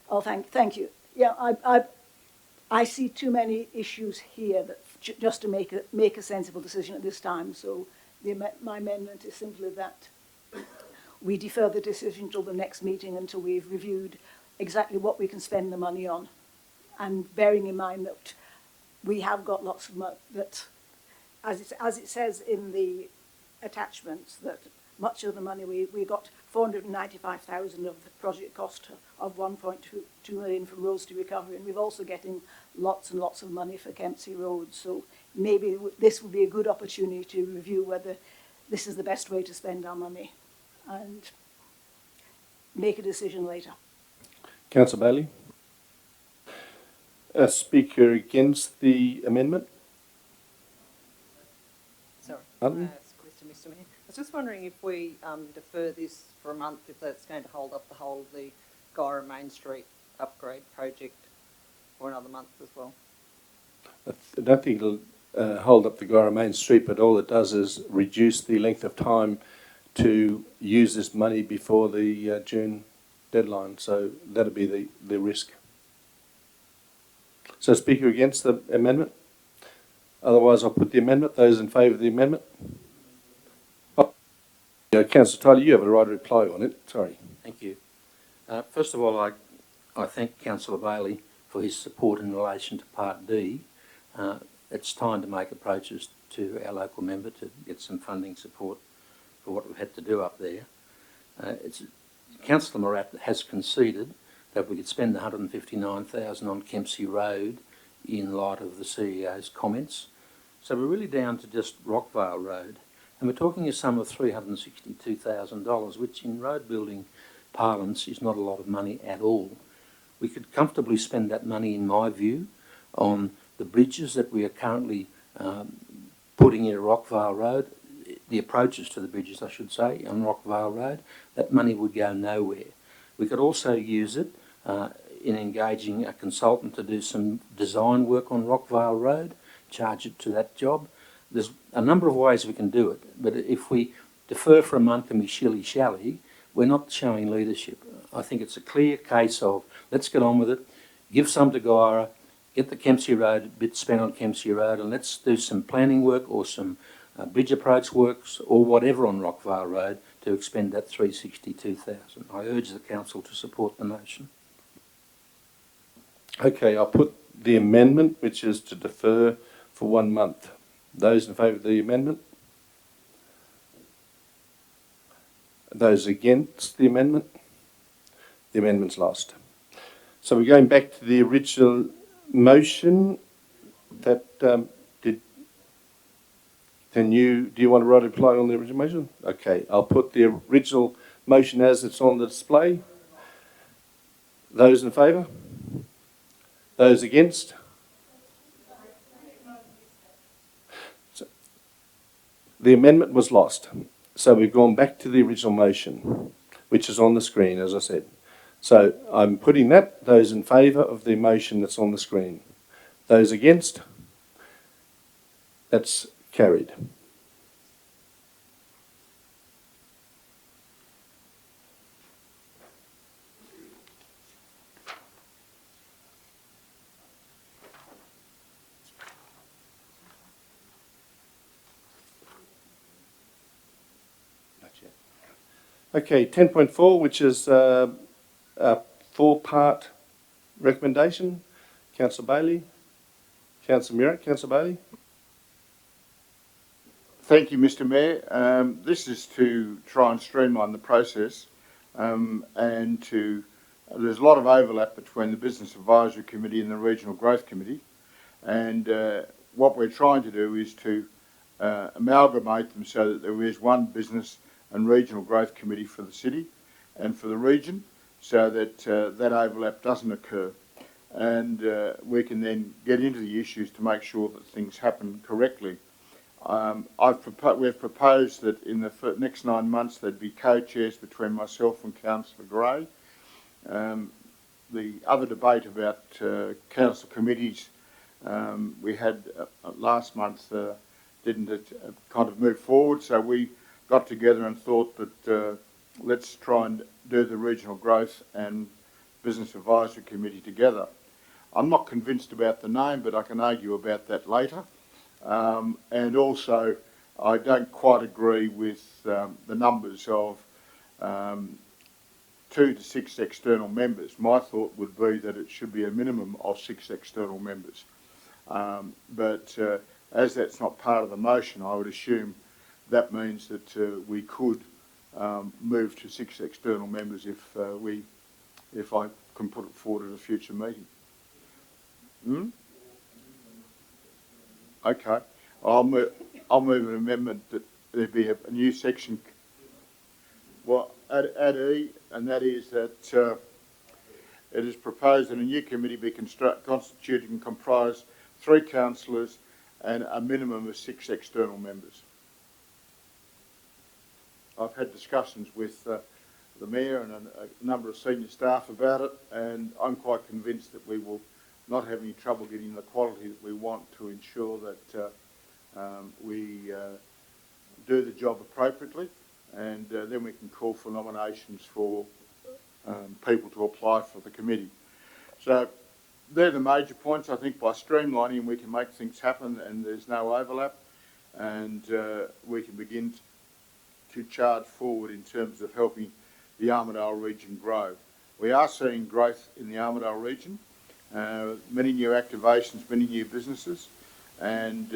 Oh, thank you. Yeah, I see too many issues here that just to make a sensible decision at this time. So my amendment is simply that we defer the decision till the next meeting until we've reviewed exactly what we can spend the money on, and bearing in mind that we have got lots of money, that as it says in the attachments, that much of the money we got 495,000 of the project cost of 1.2 million from Roads to Recovery, and we've also getting lots and lots of money for Kempsey Road. So maybe this would be a good opportunity to review whether this is the best way to spend our money and make a decision later. Councillor Bailey. A speaker against the amendment? Sorry. Martin? Question, Mr. Mayor. I was just wondering if we defer this for a month, if that's going to hold up the whole of the Guyra Main Street upgrade project for another month as well. I don't think it'll hold up the Guyra Main Street, but all it does is reduce the length of time to use this money before the June deadline. So that'll be the risk. So speaker against the amendment? Otherwise I'll put the amendment. Those in favour of the amendment? Oh, yeah, Councillor Tyler, you have a right to reply on it. Sorry. Thank you. First of all, I thank Councillor Bailey for his support in relation to Part D. It's time to make approaches to our local member to get some funding support for what we've had to do up there. Councillor Morat has conceded that we could spend $159,000 on Kempsey Road in light of the CEO's comments. So we're really down to just Rockvale Road, and we're talking a sum of $362,000, which in road building parlance is not a lot of money at all. We could comfortably spend that money, in my view, on the bridges that we are currently putting in Rockvale Road, the approaches to the bridges, I should say, on Rockvale Road. That money would go nowhere. We could also use it in engaging a consultant to do some design work on Rockvale Road, charge it to that job. There's a number of ways we can do it, but if we defer for a month and we shilly-shally, we're not showing leadership. I think it's a clear case of let's get on with it, give some to Guyra, get the Kempsey Road bit spent on Kempsey Road, and let's do some planning work or some bridge approach works or whatever on Rockvale Road to expend that 362,000. I urge the council to support the motion. Okay, I'll put the amendment, which is to defer for 1 month. Those in favour of the amendment? Those against the amendment? The amendment's lost. So we're going back to the original motion that do you want to write a reply on the original motion? Okay, I'll put the original motion as it's on the display. Those in favour? Those against? So, the amendment was lost. So we've gone back to the original motion, which is on the screen, as I said. So I'm putting that. Those in favour of the motion that's on the screen. Those against? That's carried. Okay, 10.4, which is a 4-part recommendation. Councillor Bailey. Councillor Murray. Councillor Bailey. Thank you, Mr. Mayor. This is to try and streamline the process and to. There's a lot of overlap between the Business Advisory Committee and the Regional Growth Committee, and what we're trying to do is to amalgamate them so that there is one Business and Regional Growth Committee for the city and for the region, so that that overlap doesn't occur, and we can then get into the issues to make sure that things happen correctly. We've proposed that in the next 9 months there'd be co-chairs between myself and Councillor Gray. The other debate about council committees we had last month didn't kind of move forward, so we got together and thought that let's try and do the Regional Growth and Business Advisory Committee together. I'm not convinced about the name, but I can argue about that later. And also, I don't quite agree with the numbers of 2 to 6 external members. My thought would be that it should be a minimum of 6 external members. But as that's not part of the motion, I would assume that means that we could move to 6 external members if I can put it forward at a future meeting. Okay, I'll move an amendment that there be a new section. Well, at E, and that is that it is proposed that a new committee be constituted and comprise 3 councillors and a minimum of 6 external members. I've had discussions with the Mayor and a number of senior staff about it, and I'm quite convinced that we will not have any trouble getting the quality that we want to ensure that we do the job appropriately, and then we can call for nominations for people to apply for the committee. So they're the major points. I think by streamlining we can make things happen and there's no overlap, and we can begin to charge forward in terms of helping the Armidale region grow. We are seeing growth in the Armidale region, many new activations, many new businesses, and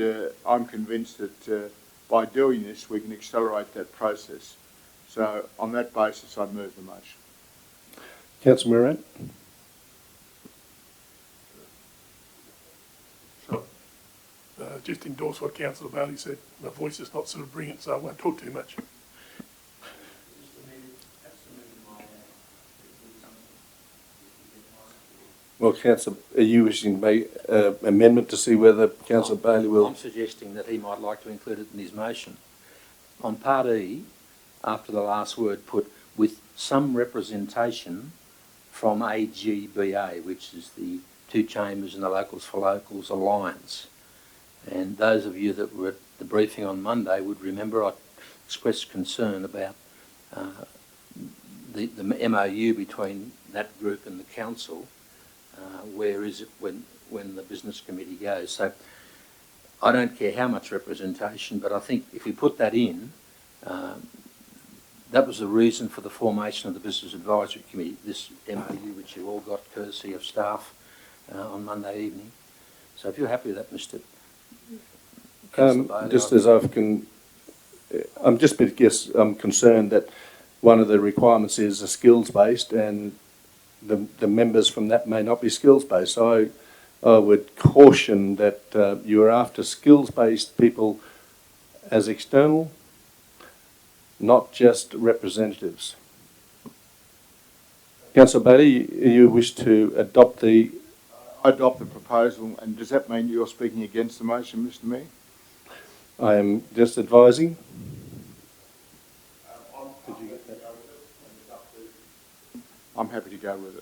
I'm convinced that by doing this we can accelerate that process. So on that basis I move the motion. Councillor Moran. Just endorse what Councillor Bailey said. My voice is not sort of brilliant, so I won't talk too much. Well, Councillor, are you wishing to make an amendment to see whether Councillor Bailey will... I'm suggesting that he might like to include it in his motion. On Part E, after the last word, put with some representation from AGBA, which is the Two Chambers and the Locals for Locals Alliance. And those of you that were at the briefing on Monday would remember I expressed concern about the MOU between that group and the council. Where is it when when the business committee goes. So I don't care how much representation, but I think if we put that in, that was the reason for the formation of the Business Advisory Committee, this MOU which you all got courtesy of staff on Monday evening. So if you're happy with that, Mr. Just as I'm just a bit concerned that one of the requirements is a skills-based, and the members from that may not be skills-based. So I would caution that you are after skills-based people as external, not just representatives. Councillor Bailey, you wish to adopt the proposal, and does that mean you're speaking against the motion, Mr. Mayor? I am just advising. I'm happy to go with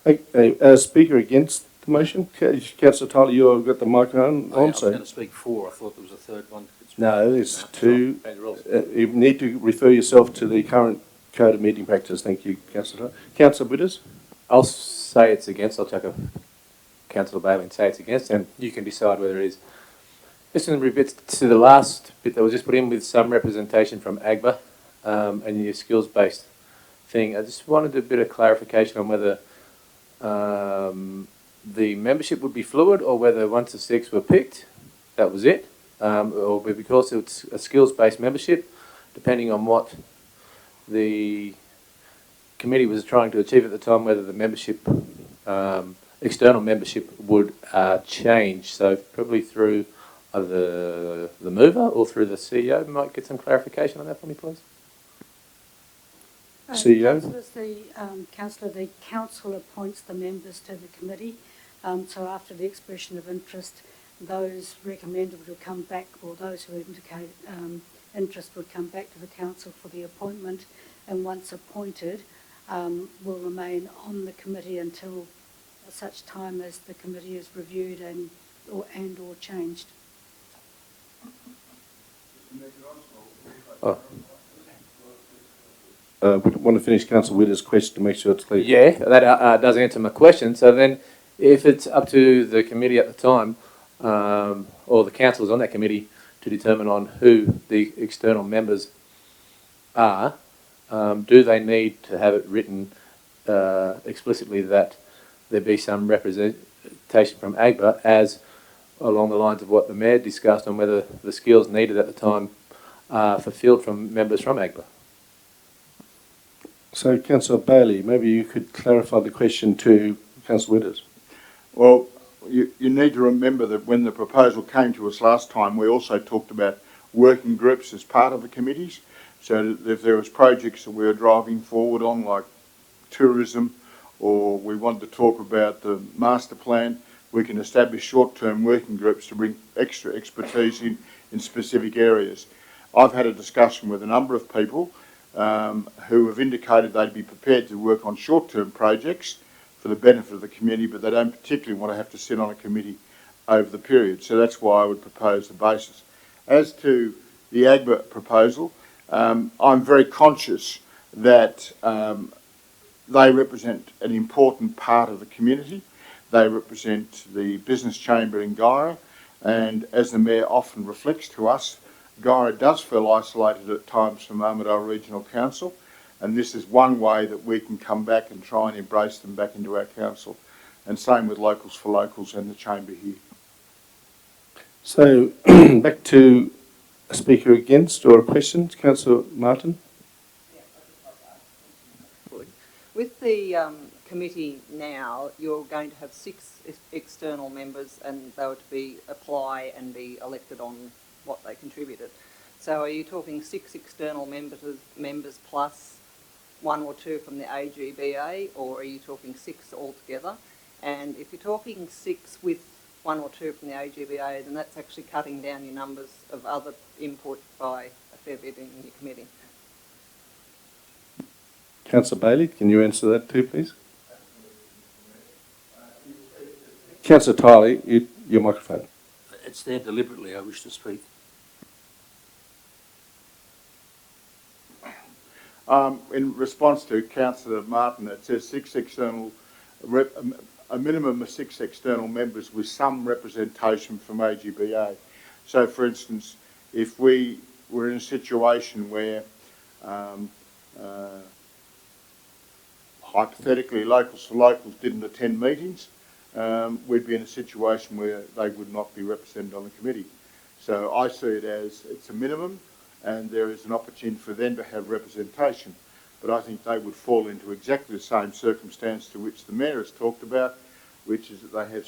it. A speaker against the motion? Councillor Tyler, you've got the microphone on. I was going to speak for. I thought there was a third one. No, there's two. You need to refer yourself to the current code of meeting practice. Thank you, Councillor Tyler. Councillor Witters? I'll say it's against. I'll take a Councillor Bailey and say it's against, and you can decide whether it is. Listen to the last bit that was just put in with some representation from AGBA and your skills-based thing. I just wanted a bit of clarification on whether the membership would be fluid, or whether once the 6 were picked, that was it, or because it's a skills-based membership, depending on what the committee was trying to achieve at the time, whether the membership, external membership would change. So probably through either the mover or through the CEO. We might get some clarification on that for me, please. CEO? Councillor, the council appoints the members to the committee. So after the expression of interest, those recommended would come back, or those who indicate interest would come back to the council for the appointment, and once appointed, will remain on the committee until such time as the committee is reviewed and or changed. Oh. We want to finish Councillor Witters' question to make sure it's clear. Yeah, that does answer my question. So then, if it's up to the committee at the time, or the councillors on that committee to determine on who the external members are, do they need to have it written explicitly that there be some representation from AGBA, as along the lines of what the Mayor discussed on whether the skills needed at the time are fulfilled from members from AGBA? So, Councillor Bailey, maybe you could clarify the question to Councillor Witters. Well, you need to remember that when the proposal came to us last time, we also talked about working groups as part of the committees. So that if there was projects that we were driving forward on, like tourism, or we wanted to talk about the master plan, we can establish short-term working groups to bring extra expertise in specific areas. I've had a discussion with a number of people who have indicated they'd be prepared to work on short-term projects for the benefit of the community, but they don't particularly want to have to sit on a committee over the period. So that's why I would propose the basis. As to the AGBA proposal, I'm very conscious that they represent an important part of the community. They represent the business chamber in Guyra, and as the Mayor often reflects to us, Guyra does feel isolated at times from Armidale Regional Council, and this is one way that we can come back and try and embrace them back into our council, and same with Locals for Locals and the chamber here. So, back to a speaker against or a question, Councillor Martin. With the committee now, you're going to have 6 external members, and they were to apply and be elected on what they contributed. So are you talking 6 external members plus 1 or 2 from the AGBA, or are you talking 6 altogether? And if you're talking 6 with 1 or 2 from the AGBA, then that's actually cutting down your numbers of other input by a fair bit in your committee. Councillor Bailey, can you answer that too, please? Councillor Tyler, your microphone. It's there deliberately. I wish to speak. In response to Councillor Martin, it says a minimum of 6 external members with some representation from AGBA. So, for instance, if we were in a situation where hypothetically locals for locals didn't attend meetings, we'd be in a situation where they would not be represented on the committee. So I see it as it's a minimum and there is an opportunity for them to have representation. But I think they would fall into exactly the same circumstance to which the Mayor has talked about, which is that they have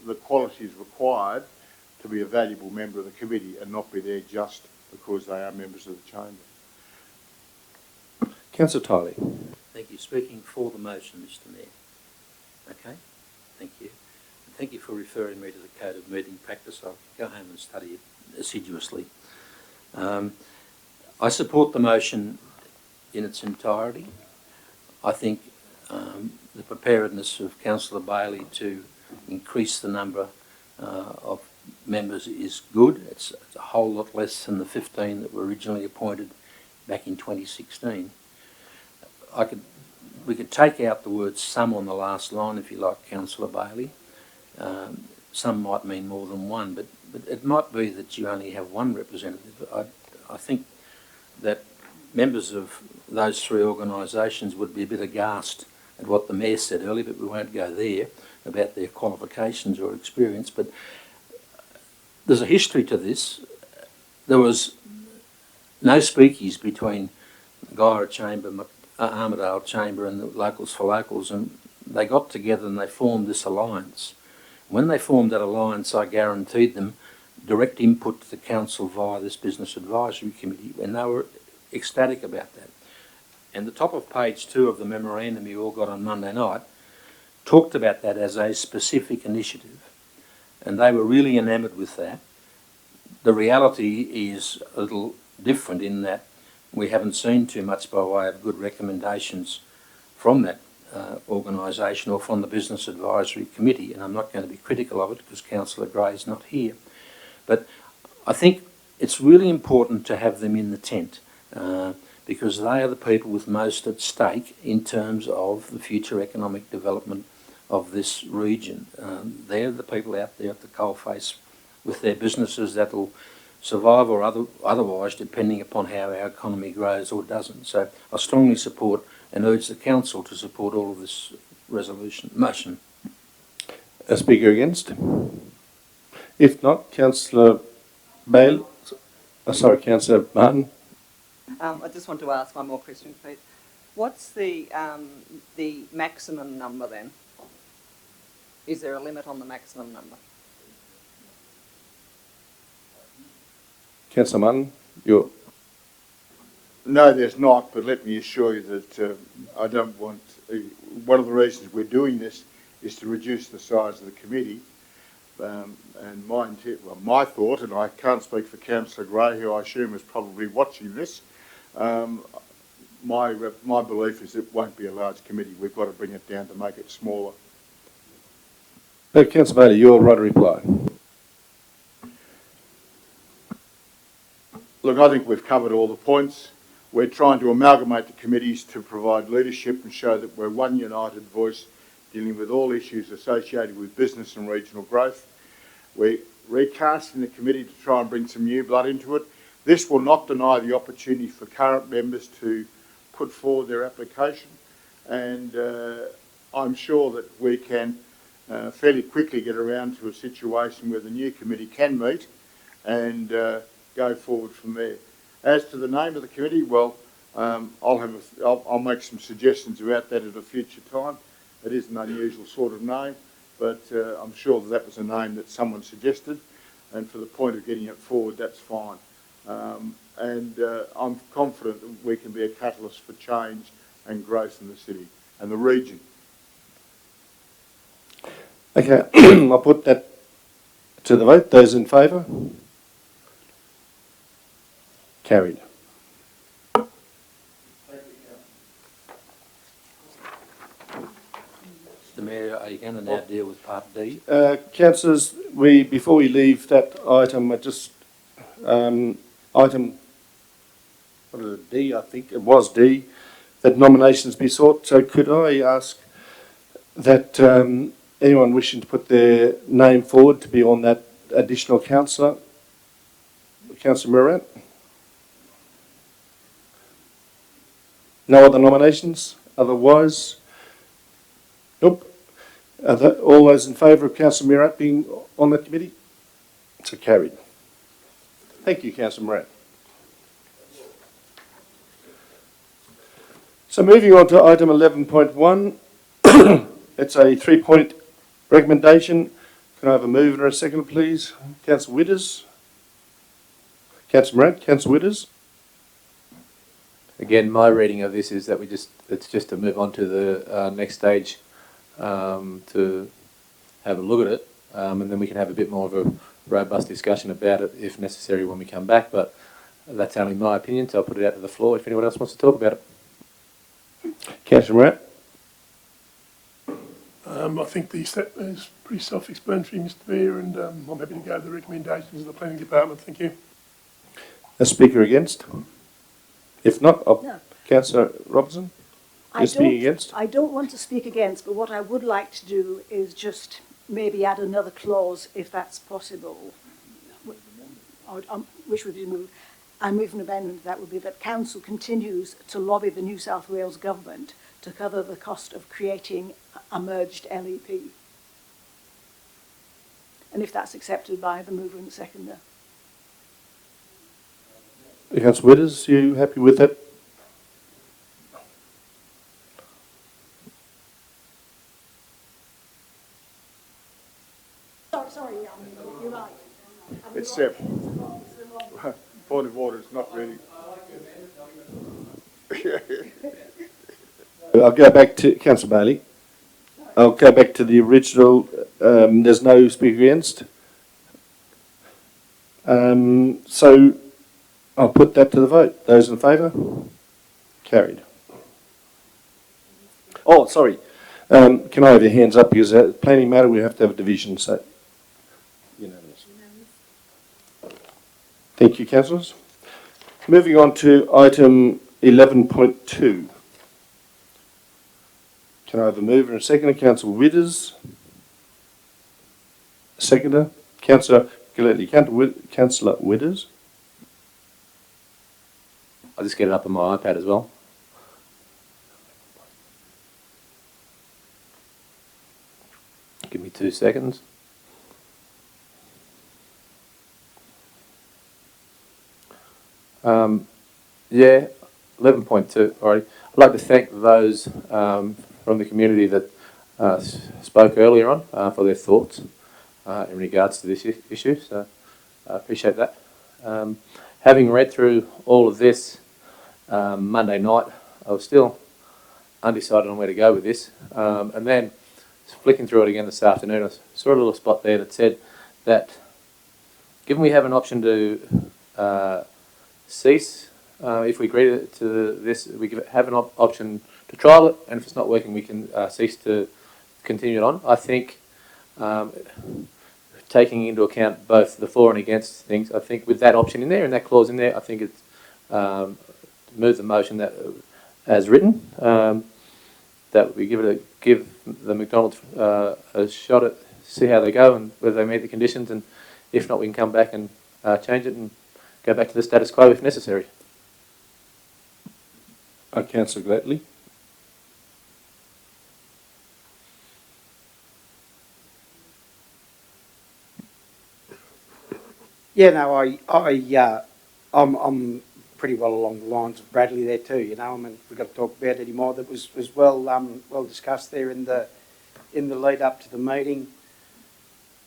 the qualities required to be a valuable member of the committee and not be there just because they are members of the chamber. Councillor Tiley. Thank you. Speaking for the motion, Mr Mayor. Okay, thank you. And thank you for referring me to the Code of Meeting Practice. I'll go home and study it assiduously. I support the motion in its entirety. I think the preparedness of Councillor Bailey to increase the number of members is good. It's a whole lot less than the 15 that were originally appointed back in 2016. We could take out the word some on the last line if you like, Councillor Bailey. Some might mean more than one, but it might be that you only have one representative. I think that members of those three organisations would be a bit aghast at what the Mayor said earlier, but we won't go there about their qualifications or experience. But there's a history to this. There was no speakies between Guyra Chamber, Armidale Chamber and the Locals for Locals, and they got together and they formed this alliance. When they formed that alliance, I guaranteed them direct input to the council via this Business Advisory Committee, and they were ecstatic about that. And the top of page 2 of the memorandum you all got on Monday night talked about that as a specific initiative, and they were really enamoured with that. The reality is a little different in that we haven't seen too much by way of good recommendations from that organisation or from the Business Advisory Committee, and I'm not going to be critical of it because Councillor Gray is not here. But I think it's really important to have them in the tent because they are the people with most at stake in terms of the future economic development of this region. They're the people out there at the coalface with their businesses that will survive or otherwise, depending upon how our economy grows or doesn't. So I strongly support and urge the council to support all of this motion. A speaker against? If not, Councillor Bailey. Sorry, Councillor Martin. I just want to ask one more question, please. What's the maximum number then? Is there a limit on the maximum number? Councillor Martin, you're... No, there's not, but let me assure you that I don't want... one of the reasons we're doing this is to reduce the size of the committee. And my thought, and I can't speak for Councillor Gray, who I assume is probably watching this, my belief is it won't be a large committee. We've got to bring it down to make it smaller. Councillor Bailey, you're right to reply. Look, I think we've covered all the points. We're trying to amalgamate the committees to provide leadership and show that we're one united voice dealing with all issues associated with business and regional growth. We're recasting the committee to try and bring some new blood into it. This will not deny the opportunity for current members to put forward their application, and I'm sure that we can fairly quickly get around to a situation where the new committee can meet and go forward from there. As to the name of the committee, well, I'll make some suggestions about that at a future time. It is an unusual sort of name, but I'm sure that was a name that someone suggested, and for the point of getting it forward, that's fine. And I'm confident that we can be a catalyst for change and growth in the city and the region. Okay, I'll put that to the vote. Those in favour? Carried. Mr Mayor, are you going to now deal with Part D? Councillors, before we leave that item, item, what is it, D, I think it was D, that nominations be sought. So could I ask that anyone wishing to put their name forward to be on that additional councillor, Councillor Murad? No other nominations? Otherwise, nope. All those in favour of Councillor Murad being on that committee? So carried. Thank you, Councillor Murad. So moving on to item 11.1, it's a 3-point recommendation. Can I have a mover and a second, please? Councillor Witters. Councillor Murad, Councillor Witters. Again, my reading of this is that it's just to move on to the next stage to have a look at it, and then we can have a bit more of a robust discussion about it if necessary when we come back. But that's only my opinion, so I'll put it out to the floor if anyone else wants to talk about it. Councillor Murad. I think the step is pretty self-explanatory, Mr Mayor, and I'm happy to go to the recommendations of the Planning Department. Thank you. A speaker against? If not, No. Councillor Robinson, you're speaking against? I don't want to speak against, but what I would like to do is just maybe add another clause, if that's possible. Which would you move? I move an amendment that would be that Council continues to lobby the New South Wales Government to cover the cost of creating a merged LEP. And if that's accepted by the mover and the seconder. Councillor Witters, you happy with that? Sorry, you're right. It's point of order is not really. I'll go back to Councillor Bailey. I'll go back to the original. There's no speaker against. So I'll put that to the vote. Those in favour? Carried. Oh, sorry. Can I have your hands up? Because planning matter, we have to have a division. So, unanimous. Thank you, councillors. Moving on to item 11.2. Can I have a mover and a seconder? Councillor Witters. Seconder. Councillor Gillespie. Councillor Witters. I'll just get it up on my iPad as well. Give me 2 seconds. Yeah, 11.2 already. I'd like to thank those from the community that spoke earlier on for their thoughts in regards to this issue, so I appreciate that. Having read through all of this Monday night, I was still undecided on where to go with this, and then flicking through it again this afternoon, I saw a little spot there that said that given we have an option to cease, if we agree to this, we have an option to trial it, and if it's not working, we can cease to continue it on. I think taking into account both the for and against things, I think with that option in there and that clause in there, I think it's move the motion that as written, that we give the McDonald's a shot at see how they go and whether they meet the conditions, and if not, we can come back and change it and go back to the status quo if necessary. Councillor Gladley. Yeah, no, I'm pretty well along the lines of Bradley there too. You know, I mean, we've got to talk about it anymore. That was well discussed there in the lead up to the meeting.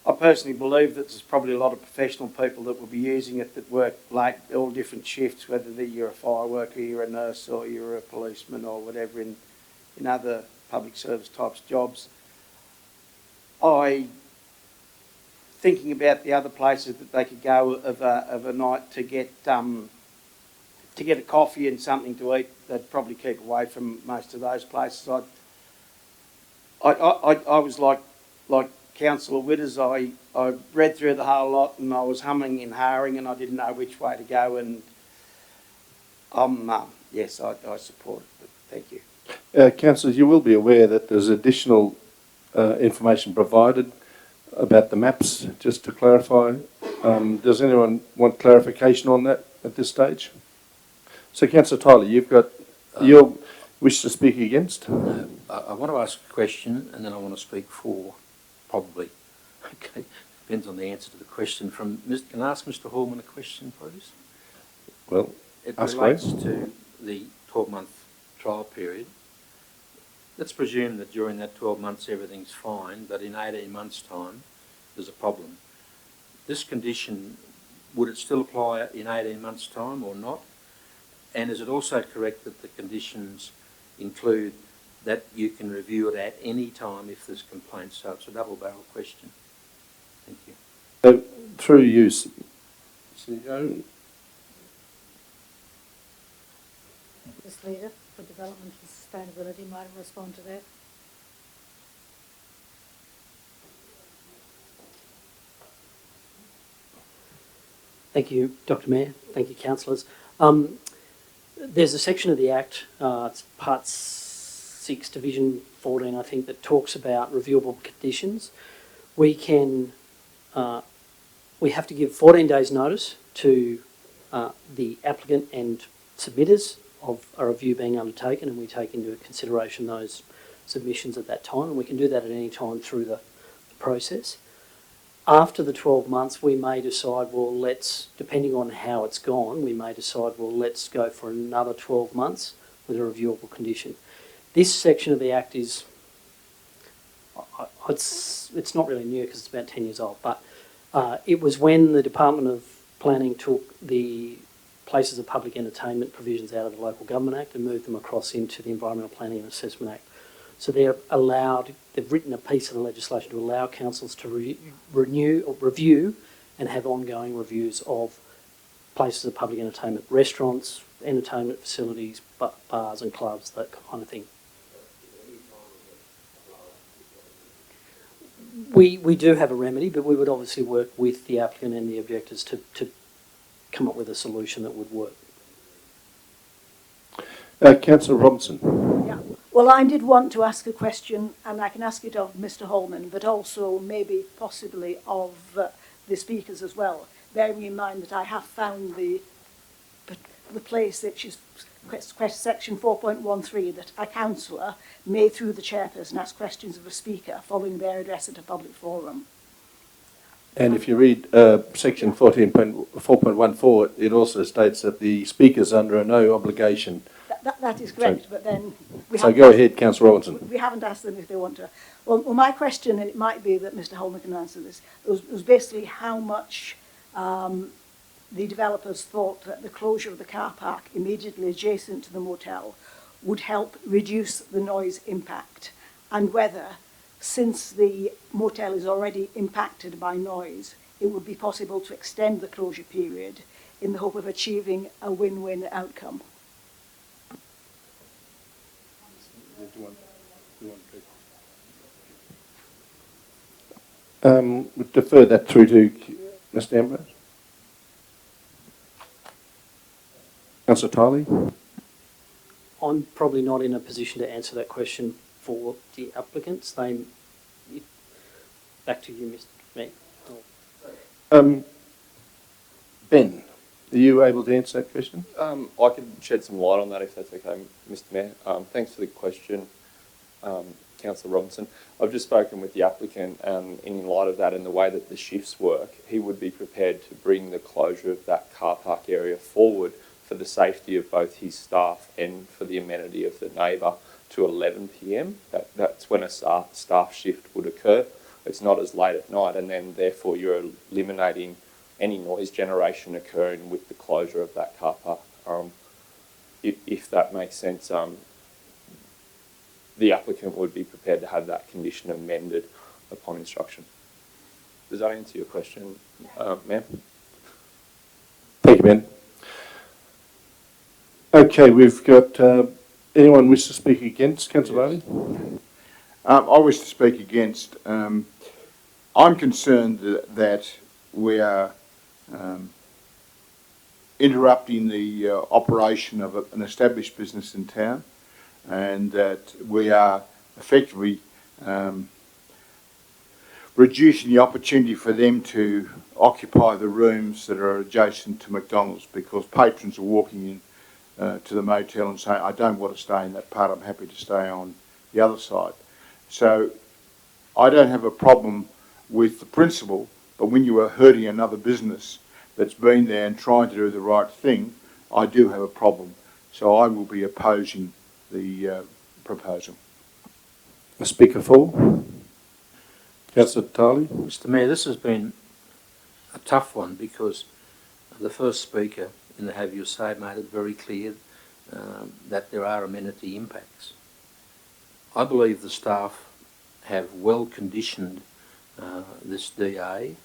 I personally believe that there's probably a lot of professional people that will be using it that work late, all different shifts, whether you're a fire worker, you're a nurse, or you're a policeman, or whatever in other public service types jobs. Thinking about the other places that they could go of a night to get a coffee and something to eat, they'd probably keep away from most of those places. I was like Councillor Witters. I read through the whole lot and I was humming and hawing and I didn't know which way to go. And yes, I support it. Thank you. Councillors, you will be aware that there's additional information provided about the maps, just to clarify. Does anyone want clarification on that at this stage? So, Councillor Tyler, you've got your wish to speak against? No, I want to ask a question and then I want to speak for, probably. Okay, depends on the answer to the question. Can I ask Mr. Hallman a question, please? Well, it ask relates away. to the 12-month trial period. Let's presume that during that 12 months everything's fine, but in 18 months' time there's a problem. This condition, would it still apply in 18 months' time or not? And is it also correct that the conditions include that you can review it at any time if there's complaints? So it's a double-barrel question. Thank you. So, through you, CEO. This leader for development and sustainability might respond to that. Thank you, Dr. Mayor. Thank you, councillors. There's a section of the Act, it's Part 6, Division 14, I think, that talks about reviewable conditions. We have to give 14 days notice to the applicant and submitters of a review being undertaken, and we take into consideration those submissions at that time, and we can do that at any time through the process. After the 12 months, we may decide, well, depending on how it's gone, we may decide, well, let's go for another 12 months with a reviewable condition. This section of the Act is, it's not really new because it's about 10 years old, but it was when the Department of Planning took the places of public entertainment provisions out of the Local Government Act and moved them across into the Environmental Planning and Assessment Act. So they've written a piece of the legislation to allow councils to review and have ongoing reviews of places of public entertainment, restaurants, entertainment facilities, bars and clubs, that kind of thing. We do have a remedy, but we would obviously work with the applicant and the objectors to come up with a solution that would work. Councillor Robinson. Yeah. Well, I did want to ask a question, and I can ask it of Mr. Holman, but also maybe possibly of the speakers as well, bearing in mind that I have found the place which is section 4.13, that a councillor may, through the chairperson, ask questions of a speaker following their address at a public forum. And if you read section 4.14, it also states that the speaker's under no obligation. That is correct, but then... So go ahead, Councillor Robinson. We haven't asked them if they want to. Well, my question, and it might be that Mr. Holman can answer this, was basically how much the developers thought that the closure of the car park immediately adjacent to the motel would help reduce the noise impact, and whether, since the motel is already impacted by noise, it would be possible to extend the closure period in the hope of achieving a win-win outcome. We'll defer that through to Mr. Ambrose. Councillor Tiley. I'm probably not in a position to answer that question for the applicants. Back to you, Mr. Mayor. Ben, are you able to answer that question? I can shed some light on that if that's okay, Mr. Mayor. Thanks for the question, Councillor Robinson. I've just spoken with the applicant, and in light of that and the way that the shifts work, he would be prepared to bring the closure of that car park area forward for the safety of both his staff and for the amenity of the neighbour to 11 p.m. That's when a staff shift would occur. It's not as late at night, and then therefore you're eliminating any noise generation occurring with the closure of that car park. If that makes sense, the applicant would be prepared to have that condition amended upon instruction. Does that answer your question, ma'am? Thank you, Ben. Okay, we've got anyone wish to speak against? Councillor Bailey? I wish to speak against. I'm concerned that we are interrupting the operation of an established business in town. and that we are effectively reducing the opportunity for them to occupy the rooms that are adjacent to McDonald's, because patrons are walking in to the motel and saying, I don't want to stay in that part, I'm happy to stay on the other side. So I don't have a problem with the principle, but when you are hurting another business that's been there and trying to do the right thing, I do have a problem. So I will be opposing the proposal. Speaker 4. Councillor Tarley. Mr Mayor, this has been a tough one because the first speaker in the Have Your Say made it very clear that there are amenity impacts. I believe the staff have well conditioned this DA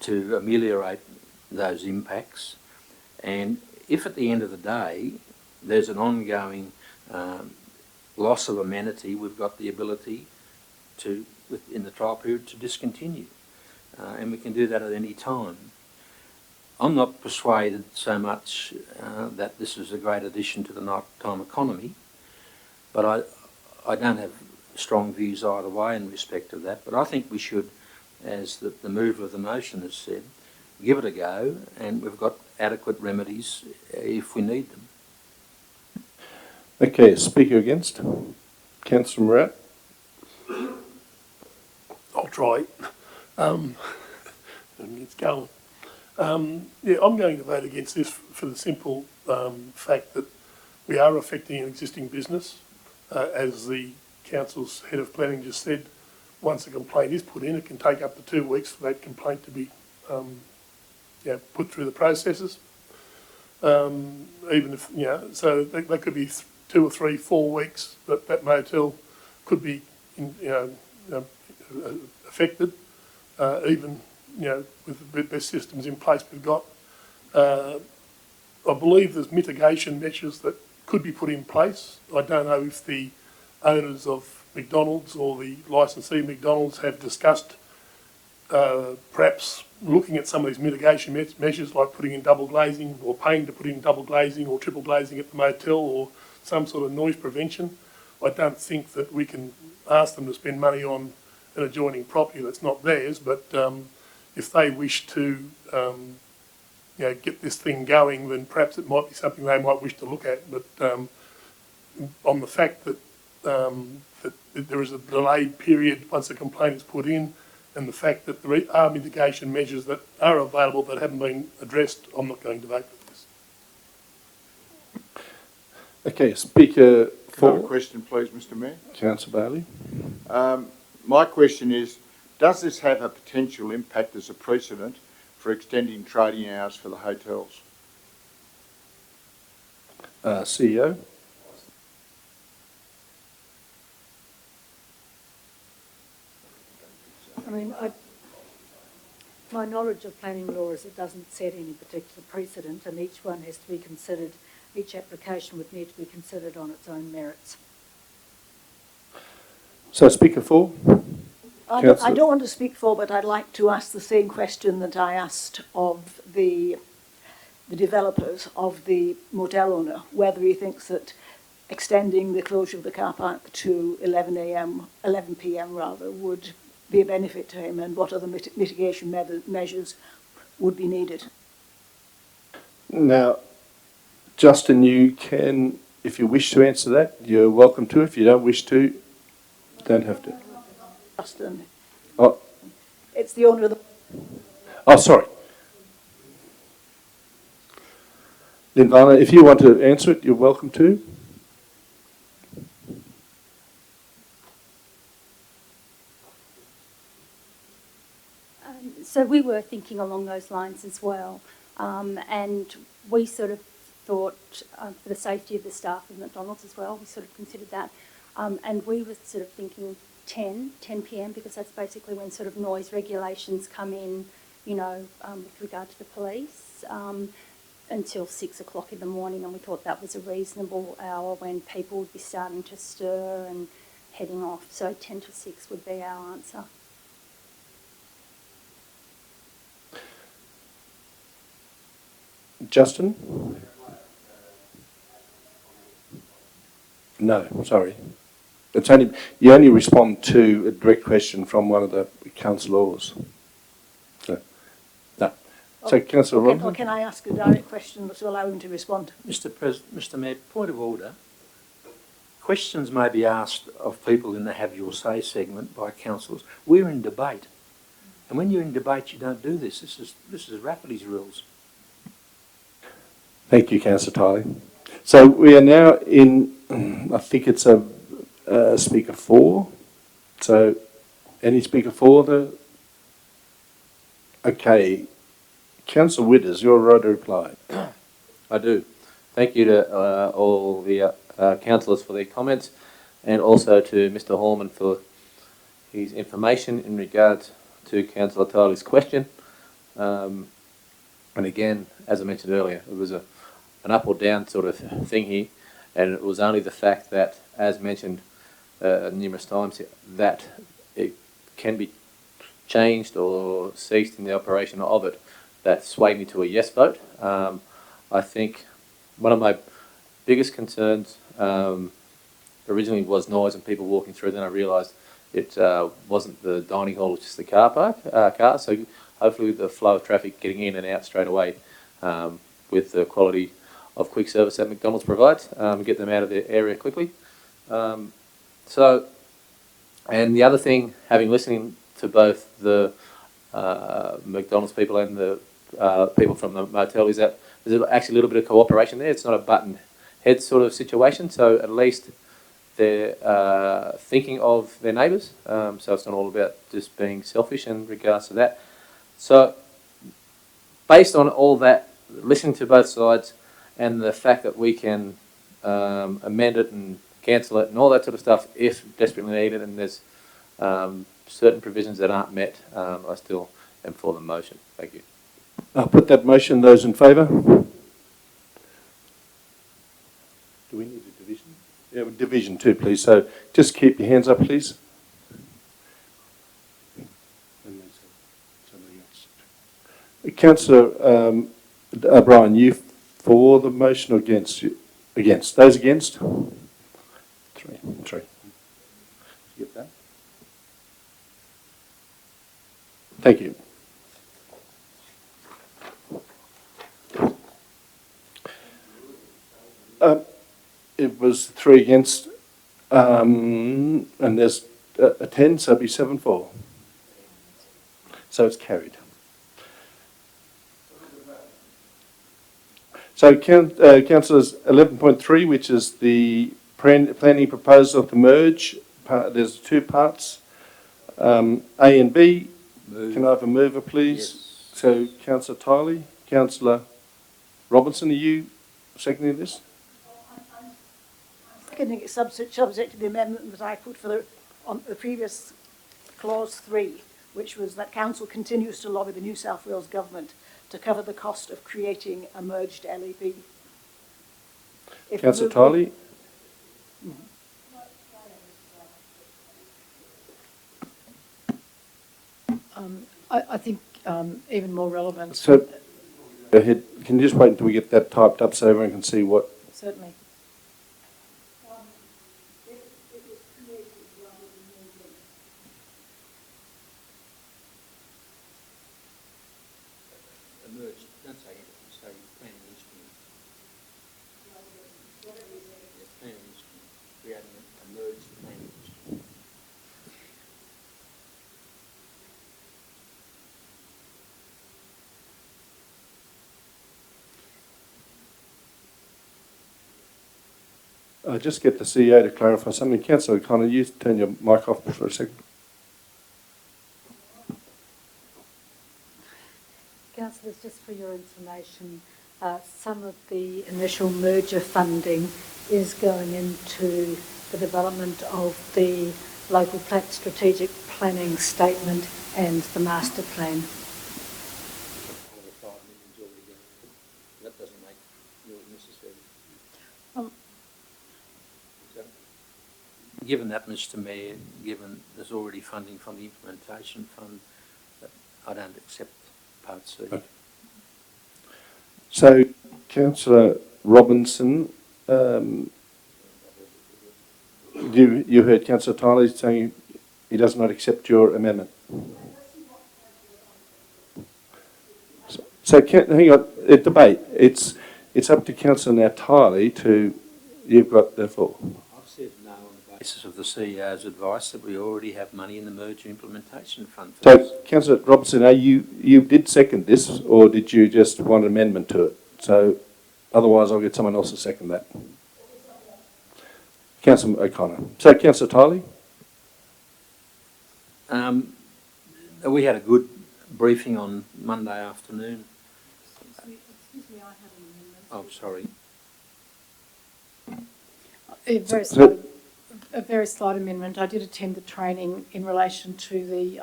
to ameliorate those impacts, and if at the end of the day there's an ongoing loss of amenity, we've got the ability to, within the trial period, to discontinue, and we can do that at any time. I'm not persuaded so much that this is a great addition to the nighttime economy, but I don't have strong views either way in respect of that, but I think we should, as the mover of the motion has said, give it a go, and we've got adequate remedies if we need them. Okay, speaker against. Councillor Murat. I'll try. It's going. Yeah, I'm going to vote against this for the simple fact that we are affecting an existing business. As the council's head of planning just said, once a complaint is put in, it can take up to 2 weeks for that complaint to be put through the processes. Even if, so that could be 2 or 3, 4 weeks that that motel could be, affected. Even, with the best systems in place we've got. I believe there's mitigation measures that could be put in place. I don't know if the owners of McDonald's or the licensee McDonald's have discussed perhaps looking at some of these mitigation measures, like putting in double glazing or paying to put in double glazing or triple glazing at the motel, or some sort of noise prevention. I don't think that we can ask them to spend money on an adjoining property that's not theirs, but if they wish to get this thing going, then perhaps it might be something they might wish to look at. But on the fact that that there is a delayed period once a complaint is put in, and the fact that there are mitigation measures that are available that haven't been addressed, I'm not going to vote for this. Okay, speaker Can I 4. have a question, please, Mr Mayor? Councillor Bailey. My question is, does this have a potential impact as a precedent for extending trading hours for the hotels? CEO. I mean, my knowledge of planning law is it doesn't set any particular precedent, and each one has to be considered, each application would need to be considered on its own merits. So speaker 4. I don't want to speak for, but I'd like to ask the same question that I asked of the developers, of the motel owner, whether he thinks that extending the closure of the car park to 11 p.m. rather, would be a benefit to him, and what other mitigation measures would be needed. Now, Justin, you can, if you wish to answer that, you're welcome to. If you don't wish to, don't have to. Justin. Oh. It's the owner of the... Oh, sorry. Lindvana, if you want to answer it, you're welcome to. So we were thinking along those lines as well, and we sort of thought for the safety of the staff of McDonald's as well, we sort of considered that, and we were sort of thinking 10 p.m. because that's basically when sort of noise regulations come in, with regard to the police, until 6 o'clock in the morning, and we thought that was a reasonable hour when people would be starting to stir and heading off. So 10 to 6 would be our answer. Justin? No, sorry. It's only, you only respond to a direct question from one of the councillors. So, no. So, Councillor Or Robinson? can I ask a direct question to allow him to respond? Mr Mayor, point of order. Questions may be asked of people in the Have Your Say segment by councillors. We're in debate. And when you're in debate, you don't do this. This is Rafferty's rules. Thank you, Councillor Tiley. So we are now in, I think it's a speaker 4. So any speaker for the? Okay. Councillor Withers, you're right to reply. I do. Thank you to all the councillors for their comments, and also to Mr Horman for his information in regards to Councillor Tiley's question. And again, as I mentioned earlier, it was an up or down sort of thing here, and it was only the fact that, as mentioned numerous times, that it can be changed or ceased in the operation of it that swayed me to a yes vote. I think one of my biggest concerns originally was noise and people walking through. Then I realised it wasn't the dining hall, it's just the car park, cars. So hopefully the flow of traffic getting in and out straight away with the quality of quick service that McDonald's provides, get them out of the area quickly. And the other thing, having listening to both the McDonald's people and the people from the motel, is that there's actually a little bit of cooperation there. It's not a button head sort of situation, so at least they're thinking of their neighbours, so it's not all about just being selfish in regards to that. So based on all that, listening to both sides, and the fact that we can amend it and cancel it and all that sort of stuff if desperately needed, and there's certain provisions that aren't met, I still am for the motion. Thank you. I'll put that motion. Those in favour? Do we need a division? Yeah, division 2, please. So just keep your hands up, please. Councillor O'Brien, you for the motion or against? Against. Those against? 3. You get that? Thank you. It was 3 against, and there's a 10, so it'd be 7-4. So it's carried. So councillors, 11.3, which is the planning proposal of the merge. There's 2 parts, A and B. Move. Can I have a mover, please? Yes. So Councillor Tiley, Councillor Robinson, are you seconding this? Seconding it subject to the amendment that I put for on the previous clause 3, which was that council continues to lobby the New South Wales government to cover the cost of creating a merged LEP. Councillor Tiley. I think even more relevant. So, go ahead. Can you just wait until we get that typed up so everyone can see what? Certainly. Don't say planning instrument. Planning instrument. Creating a merged planning instrument. Just get the CEO to clarify something. Councillor O'Connor, you turn your mic off for a second. Councillors, just for your information, some of the initial merger funding is going into the development of the local strategic planning statement and the master plan. That doesn't make yours necessary. Given that, Mr Mayor, given there's already funding from the implementation fund, I don't accept Part C. Okay. So, Councillor Robinson, You heard Councillor Tyler saying he does not accept your amendment. So hang on, debate. It's up to Councillor now Tyler to. You've got the floor. I've said no on the basis of the CEO's advice that we already have money in the merger implementation fund. So, Councillor Robertson, you did second this, or did you just want an amendment to it? So, otherwise I'll get someone else to second that. Councillor O'Connor. So, Councillor Tyler? We had a good briefing on Monday afternoon. Excuse me, I have an amendment. Oh, sorry. A very slight amendment. I did attend the training in relation to the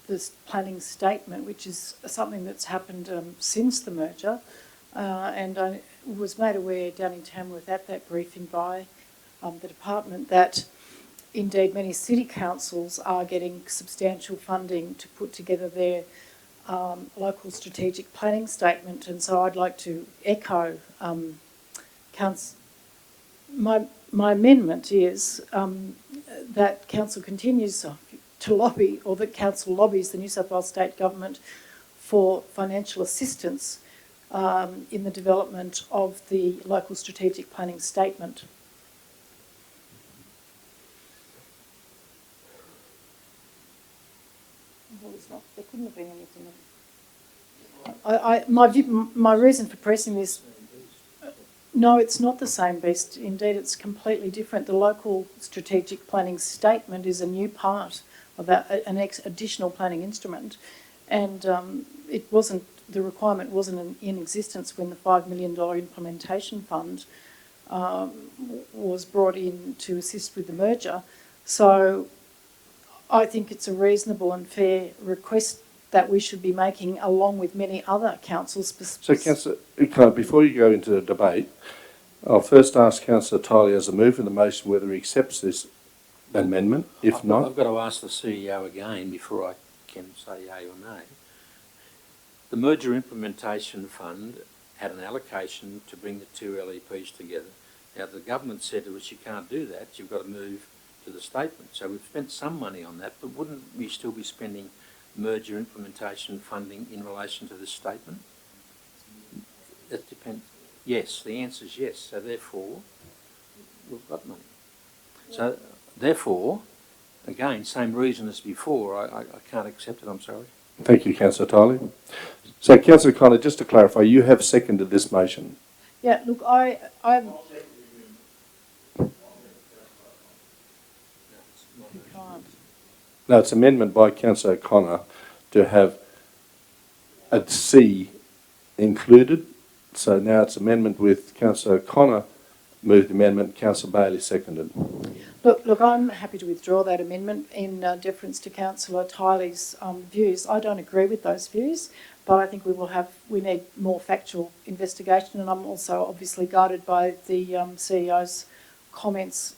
this planning statement, which is something that's happened since the merger, and I was made aware down in Tamworth at that briefing by the department that indeed many city councils are getting substantial funding to put together their local strategic planning statement, and so I'd like to echo my amendment is that council continues to lobby, or that council lobbies the New South Wales State Government for financial assistance in the development of the local strategic planning statement. Well, there couldn't have been anything. My reason for pressing this. No, it's not the same beast. Indeed, it's completely different. The local strategic planning statement is a new part of an additional planning instrument, and it wasn't. The requirement wasn't in existence when the $5 million implementation fund was brought in to assist with the merger. So, I think it's a reasonable and fair request that we should be making, along with many other councils. So, Councillor, before you go into the debate, I'll first ask Councillor Tyler as a mover in the motion whether he accepts this amendment. If not, I've got to ask the CEO again before I can say yea or nay. The Merger Implementation Fund had an allocation to bring the two LEPs together. Now, the government said to us, you can't do that, you've got to move to the statement. So we've spent some money on that, but wouldn't we still be spending merger implementation funding in relation to this statement? That depends. Yes, the answer is yes. So therefore, we've got money. So therefore, again, same reason as before, I can't accept it, I'm sorry. Thank you, Councillor Tyler. So, Councillor Connor, just to clarify, you have seconded this motion. Yeah, look, No, it's amendment by Councillor O'Connor to have a C included. So now it's amendment with Councillor O'Connor moved amendment, Councillor Bailey seconded. Look, I'm happy to withdraw that amendment in deference to Councillor Tyler's views. I don't agree with those views, but I think we need more factual investigation, and I'm also obviously guided by the CEO's comments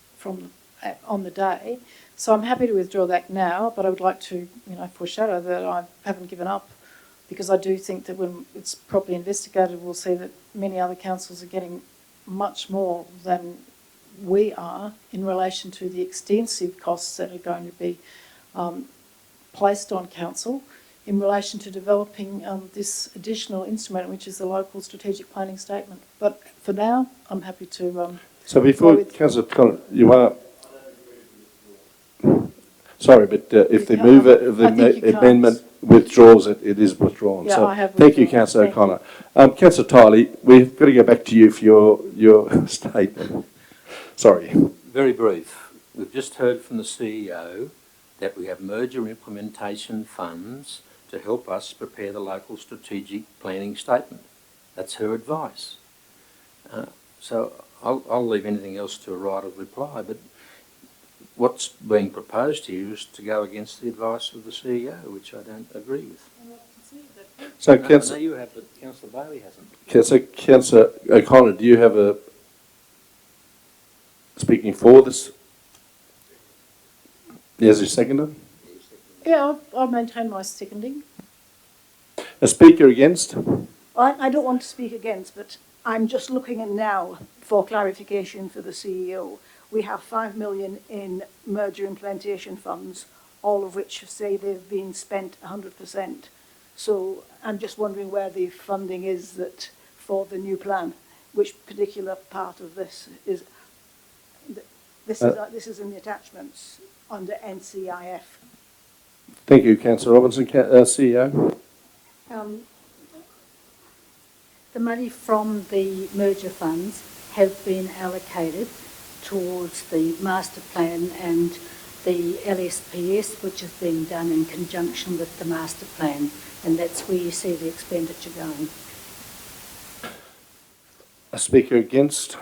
on the day. So I'm happy to withdraw that now, but I would like to, foreshadow that I haven't given up, because I do think that when it's properly investigated, we'll see that many other councils are getting much more than we are in relation to the extensive costs that are going to be placed on council in relation to developing this additional instrument, which is the local strategic planning statement. But for now, I'm happy to. So before Councillor Connor, you are. Sorry, but if the mover of the amendment withdraws it, it is withdrawn. Yeah, so I have thank you, Councillor O'Connor. Councillor Tyler, we've got to go back to you for your statement. Sorry. Very brief. We've just heard from the CEO that we have merger implementation funds to help us prepare the local strategic planning statement. That's her advice. So I'll leave anything else to a right of reply, but what's being proposed here is to go against the advice of the CEO, which I don't agree with. So, I know you have, but Councillor Bailey hasn't. Councillor O'Connor, do you have a speaking for this? Yes, you seconded? Yeah, I'll maintain my seconding. A speaker against? I don't want to speak against, but I'm just looking in now for clarification for the CEO. we have 5 million in merger implementation funds, all of which say they've been spent 100%. So I'm just wondering where the funding is that for the new plan, which particular part of this is. This is in the attachments under NCIF. Thank you, Councillor Robinson. CEO. The money from the merger funds have been allocated towards the master plan and the LSPS, which is being done in conjunction with the master plan, and that's where you see the expenditure going. A speaker against?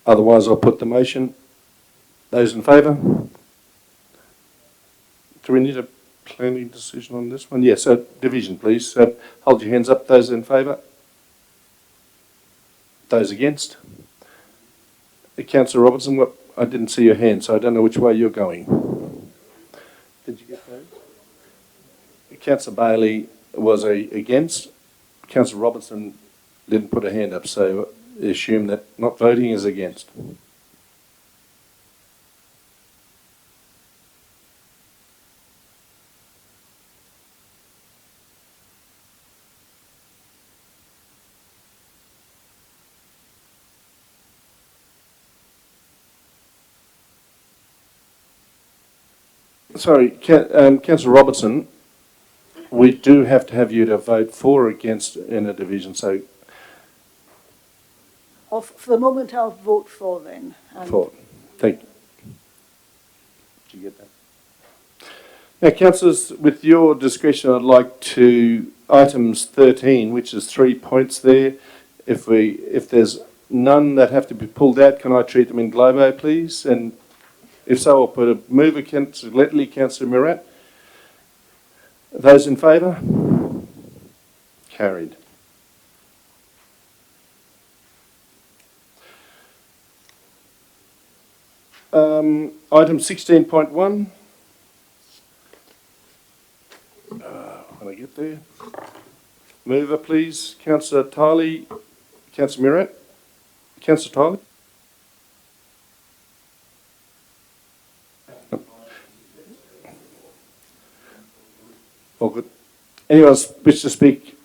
Otherwise, I'll put the motion. Those in favour? Do we need a planning decision on this one? Yes, division, please. Hold your hands up. Those in favour? Those against? Councillor Robertson, I didn't see your hand, so I don't know which way you're going. Did you get those? Councillor Bailey was against. Councillor Robertson didn't put a hand up, so assume that not voting is against. Sorry, Councillor Robertson, we do have to have you to vote for or against in a division, so... For the moment, I'll vote for then. For. Thank you. Did you get that? Now, councillors, with your discretion, I'd like to items 13, which is 3 points there. If there's none that have to be pulled out, can I treat them in globo, please? And if so, I'll put a mover, Councillor Letley, Councillor Murat. Those in favour? Carried. Item 16.1. When I get there. Mover, please. Councillor Tiley. Councillor Murat. Councillor Tiley. All good. Anyone wish to speak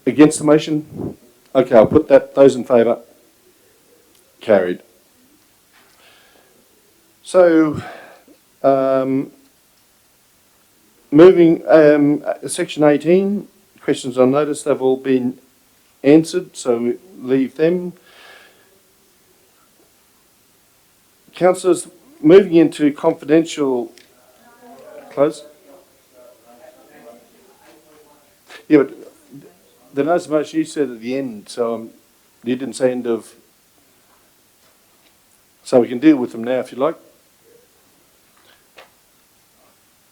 against the motion? Okay, I'll put that. Those in favour? Carried. So, moving, section 18, questions on notice, they've all been answered, so we leave them. Councillors, moving into confidential, close. Yeah, but the notice of motion you said at the end, so you didn't say end of, so we can deal with them now if you like.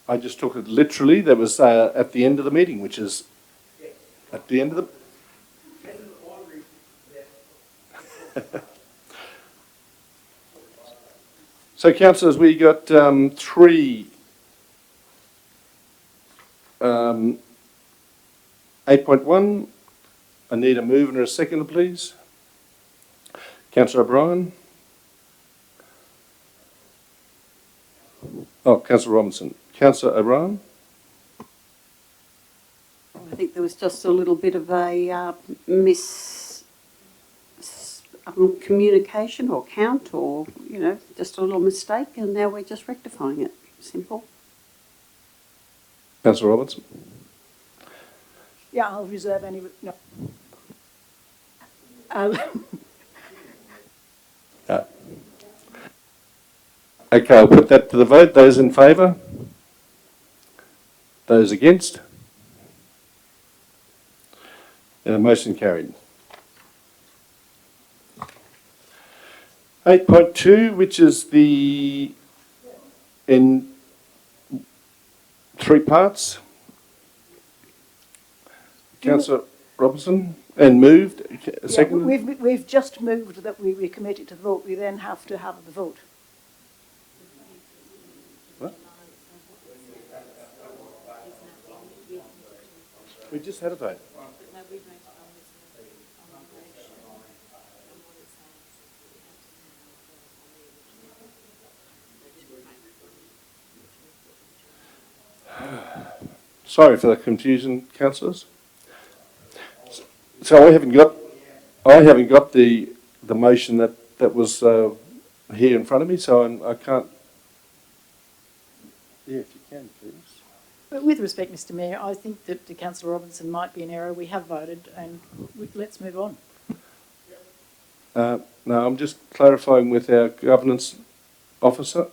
I just took it literally. That was at the end of the meeting, which is at the end of the... So, councillors, we got 3 8.1. I need a mover and a seconder, please. Councillor O'Brien. Oh, Councillor Robinson. Councillor O'Brien. I think there was just a little bit of a communication or count or, just a little mistake, and now we're just rectifying it. Simple. Councillor Robinson. Yeah, I'll reserve any... No. Okay, I'll put that to the vote. Those in favour? Those against? Motion carried. 8.2, which is in 3 parts. Councillor Robinson, and moved. Second. Yeah, we've just moved that we recommit it to vote. We then have to have the vote. What? We just had a vote. Sorry for the confusion, councillors. So I haven't got the motion that was here in front of me, so I can't. Yeah, if you can, please. But with respect, Mr Mayor, I think that Councillor Robinson might be in error. We have voted and let's move on. No, I'm just clarifying with our governance officer.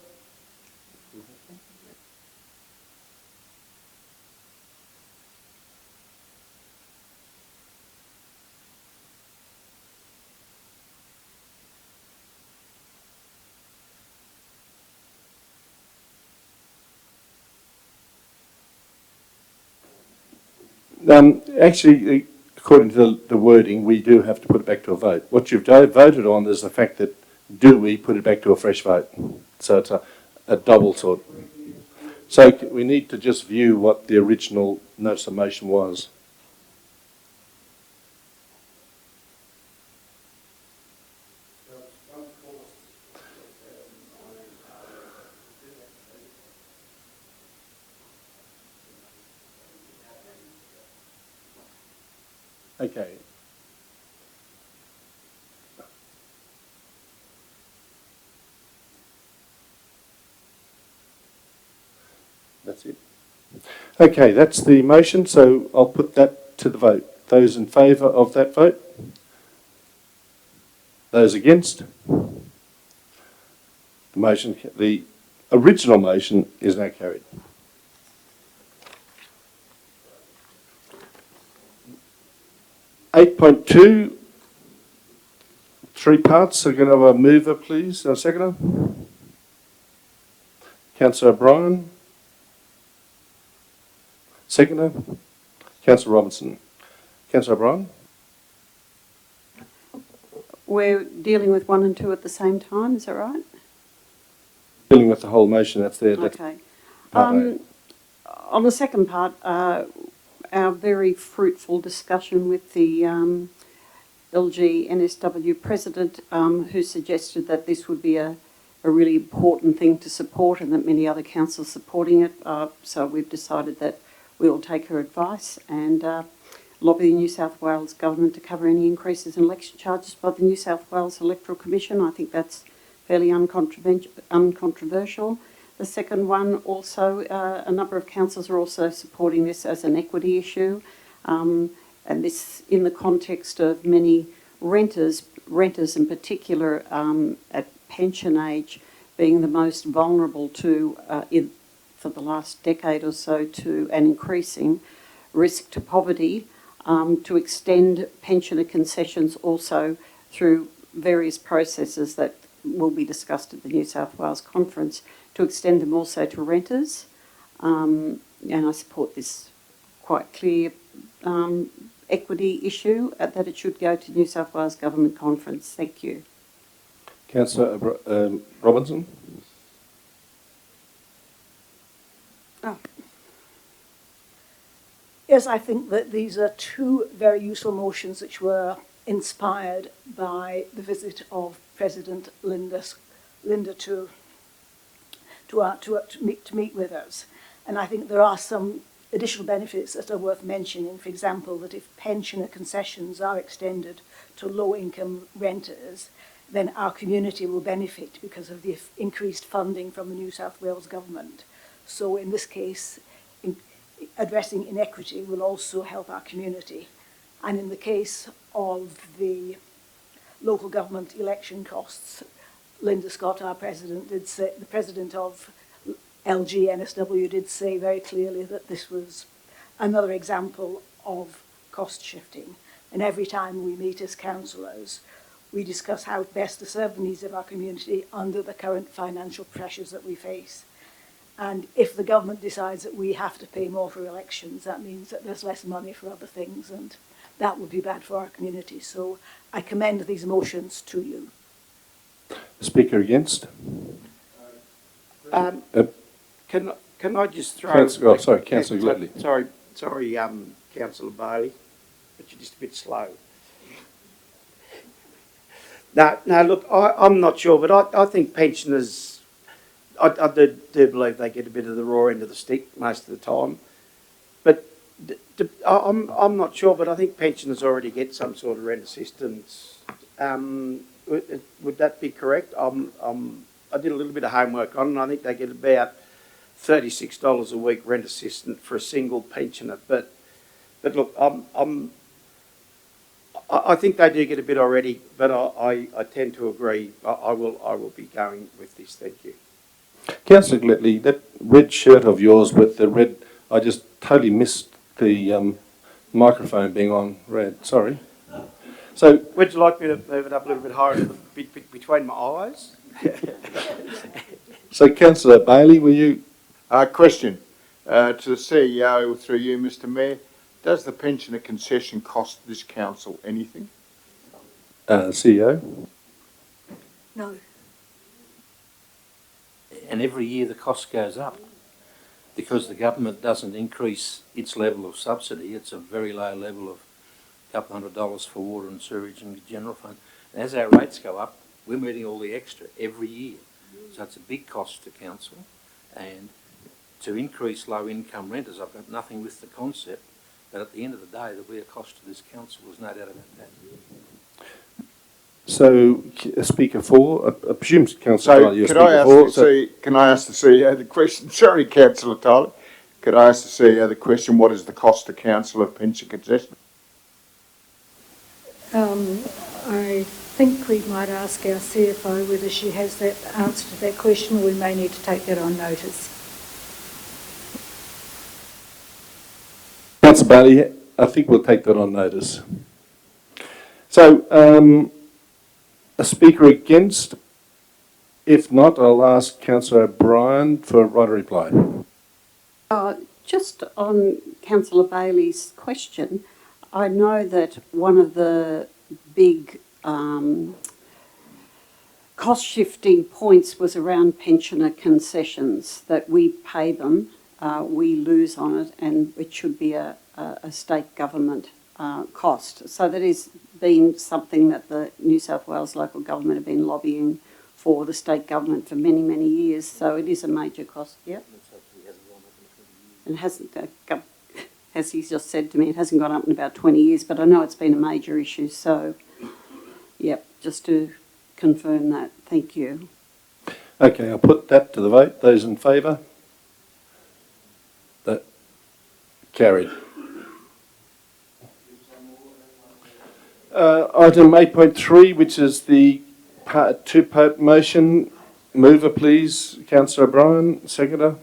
Actually, according to the wording, we do have to put it back to a vote. What you've voted on is the fact that do we put it back to a fresh vote? So it's a double sort. So we need to just view what the original notice of motion was. Okay. That's it. Okay, that's the motion, so I'll put that to the vote. Those in favour of that vote? Those against? The original motion is now carried. (8.2), 3 parts. So going to have a mover, please, and a seconder. Councillor O'Brien. Seconder. Councillor Robinson. Councillor O'Brien. We're dealing with 1 and 2 at the same time, is that right? Dealing with the whole motion, that's there. Okay. On the second part, our very fruitful discussion with the LG NSW president, who suggested that this would be a really important thing to support and that many other councils supporting it. So we've decided that we will take her advice and lobby the New South Wales government to cover any increases in election charges by the New South Wales Electoral Commission. I think that's fairly uncontroversial. The second one also, a number of councils are also supporting this as an equity issue, and this in the context of many renters in particular at pension age being the most vulnerable to, for the last decade or so, to an increasing risk to poverty, to extend pensioner concessions also through various processes that will be discussed at the New South Wales Conference, to extend them also to renters. And I support this quite clear equity issue that it should go to New South Wales Government Conference. Thank you. Councillor Robinson. Yes, I think that these are 2 very useful motions which were inspired by the visit of President Linda to meet with us. And I think there are some additional benefits that are worth mentioning. For example, that if pensioner concessions are extended to low-income renters, then our community will benefit because of the increased funding from the New South Wales government. So in this case, addressing inequity will also help our community. And in the case of the local government election costs, Linda Scott, our president, did say, the president of LG NSW did say very clearly that this was another example of cost shifting. And every time we meet as councillors, we discuss how best to serve the needs of our community under the current financial pressures that we face. And if the government decides that we have to pay more for elections, that means that there's less money for other things, and that would be bad for our community. So I commend these motions to you. Speaker against? Can I just throw... sorry, Councillor Gladley. Sorry, Councillor Bailey, but you're just a bit slow. No, look, I'm not sure, but I think pensioners, I do believe they get a bit of the raw end of the stick most of the time. but I'm not sure, but I think pensioners already get some sort of rent assistance. Would that be correct? I did a little bit of homework on it, and I think they get about $36 a week rent assistance for a single pensioner. But look, I think they do get a bit already, but I tend to agree. I will be going with this. Thank you. Councillor Gletley, that red shirt of yours with the red, I just totally missed the microphone being on red. Sorry. So, would you like me to move it up a little bit higher, between my eyes? So, Councillor Bailey, will you? Question to the CEO through you, Mr. Mayor. Does the pensioner concession cost this council anything? CEO? No. And every year the cost goes up because the government doesn't increase its level of subsidy. It's a very low level of $200 for water and sewage and general fund. And as our rates go up, we're meeting all the extra every year. So it's a big cost to council. And to increase low income renters, I've got nothing with the concept, but at the end of the day, there'll be a cost to this council. There's no doubt about that. So, Speaker 4, I presume Councillor Tyler, you're Speaker 4. Can I ask the CEO the question? Sorry, Councillor Tyler. Could I ask the CEO the question, what is the cost to council of pension concession? I think we might ask our CFO whether she has that answer to that question, or we may need to take that on notice. Councillor Bailey, I think we'll take that on notice. So, a speaker against? If not, I'll ask Councillor O'Brien for a right reply. Just on Councillor Bailey's question, I know that one of the big cost-shifting points was around pensioner concessions, that we pay them, we lose on it, and it should be a state government cost. So that has been something that the New South Wales local government have been lobbying for the state government for many, many years. So it is a major cost, yeah. And it hasn't, as he's just said to me, it hasn't gone up in about 20 years, but I know it's been a major issue. So, yep, just to confirm that. Thank you. Okay, I'll put that to the vote. Those in favour? That carried. Item 8.3, which is the two-part motion. Mover, please. Councillor O'Brien. Seconder.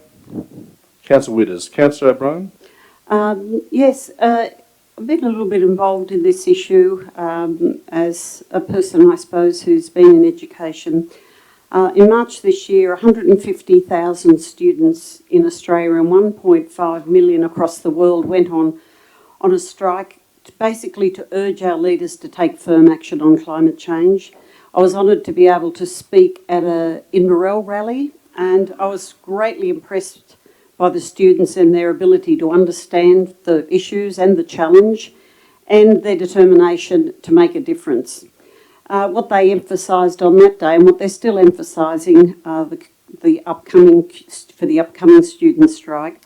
Councillor Witters. Councillor O'Brien. Yes, I've been a little bit involved in this issue as a person, I suppose, who's been in education. In March this year, 150,000 students in Australia and 1.5 million across the world went on a strike, basically to urge our leaders to take firm action on climate change. I was honoured to be able to speak at a Inverell rally, and I was greatly impressed by the students and their ability to understand the issues and the challenge and their determination to make a difference. What they emphasised on that day, and what they're still emphasising for the upcoming student strike,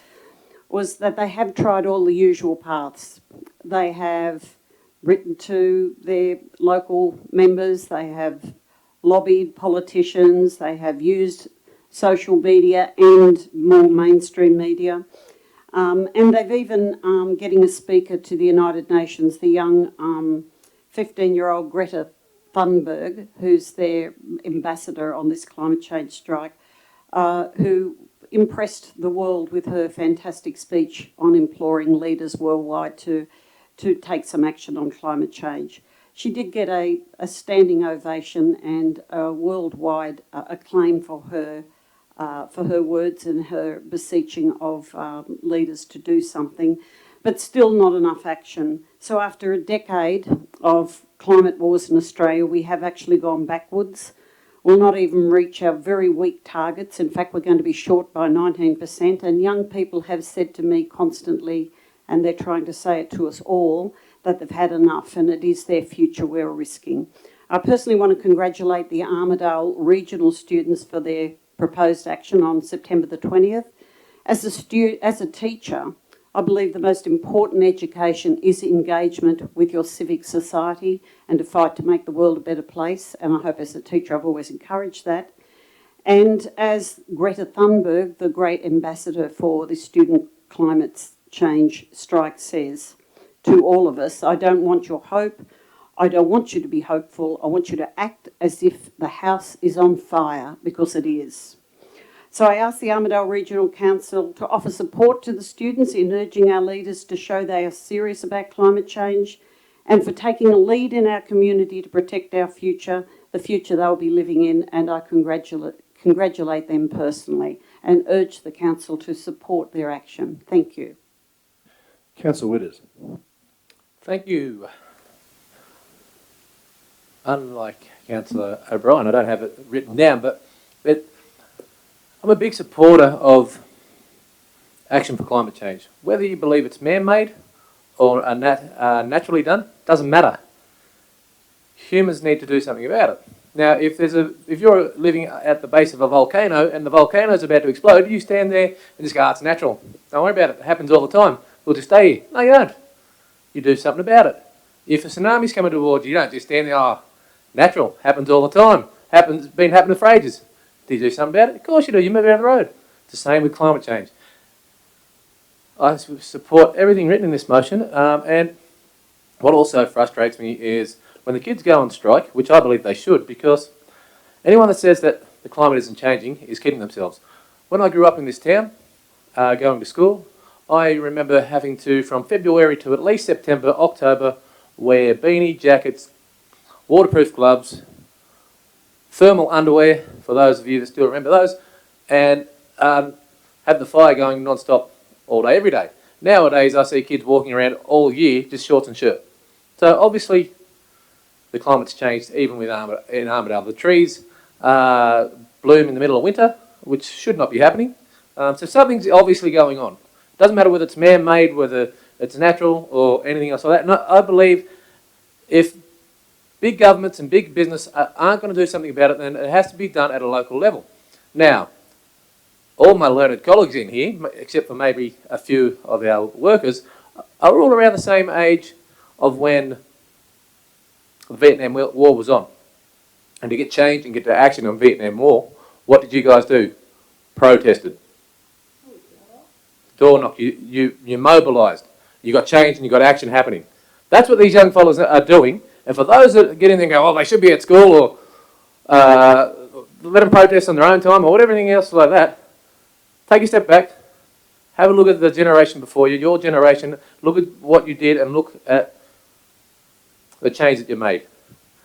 was that they have tried all the usual paths. They have written to their local members, they have lobbied politicians, they have used social media and more mainstream media. And they've even getting a speaker to the United Nations, the young 15-year-old Greta Thunberg, who's their ambassador on this climate change strike, who impressed the world with her fantastic speech on imploring leaders worldwide to take some action on climate change. She did get a standing ovation and a worldwide acclaim for her words and her beseeching of leaders to do something, but still not enough action. So after a decade of climate wars in Australia, we have actually gone backwards. We'll not even reach our very weak targets. In fact, we're going to be short by 19%. And young people have said to me constantly, and they're trying to say it to us all, that they've had enough and it is their future we're risking. I personally want to congratulate the Armidale regional students for their proposed action on September the 20th. As a teacher, I believe the most important education is engagement with your civic society and to fight to make the world a better place. And I hope as a teacher I've always encouraged that. And as Greta Thunberg, the great ambassador for the student climate change strike, says to all of us, I don't want your hope. I don't want you to be hopeful. I want you to act as if the house is on fire, because it is. So I ask the Armidale Regional Council to offer support to the students in urging our leaders to show they are serious about climate change and for taking a lead in our community to protect our future, the future they'll be living in, and I congratulate them personally and urge the Council to support their action. Thank you. Councillor Widders. Thank you. Unlike Councillor O'Brien, I don't have it written down, but I'm a big supporter of action for climate change. Whether you believe it's man-made or naturally done, doesn't matter. Humans need to do something about it. Now, if you're living at the base of a volcano and the volcano is about to explode, you stand there and just go, it's natural. Don't worry about it. It happens all the time. We'll just stay here. No, you don't. You do something about it. If a tsunami's coming towards you, you don't just stand there, oh, natural. Happens all the time. Been happening for ages. Do you do something about it? Of course you do. You move out of the road. It's the same with climate change. I support everything written in this motion. And what also frustrates me is when the kids go on strike, which I believe they should, because anyone that says that the climate isn't changing is kidding themselves. When I grew up in this town, going to school, I remember having to, from February to at least September, October, wear beanie, jackets, waterproof gloves, thermal underwear, for those of you that still remember those, and have the fire going non-stop all day, every day. Nowadays, I see kids walking around all year, just shorts and shirt. So obviously, the climate's changed even with in Armidale. The trees bloom in the middle of winter, which should not be happening. So something's obviously going on. Doesn't matter whether it's man-made, whether it's natural or anything else like that. No, I believe if big governments and big business aren't going to do something about it, then it has to be done at a local level. Now, all my learned colleagues in here, except for maybe a few of our workers, are all around the same age of when the Vietnam War was on. And to get change and get to action on Vietnam War, what did you guys do? Protested. Door knock. You mobilised. You got change and you got action happening. That's what these young fellas are doing. And for those that get in there and go, oh, they should be at school, or let them protest on their own time, or whatever, everything else like that, take a step back, have a look at the generation before you, your generation, look at what you did and look at the change that you made.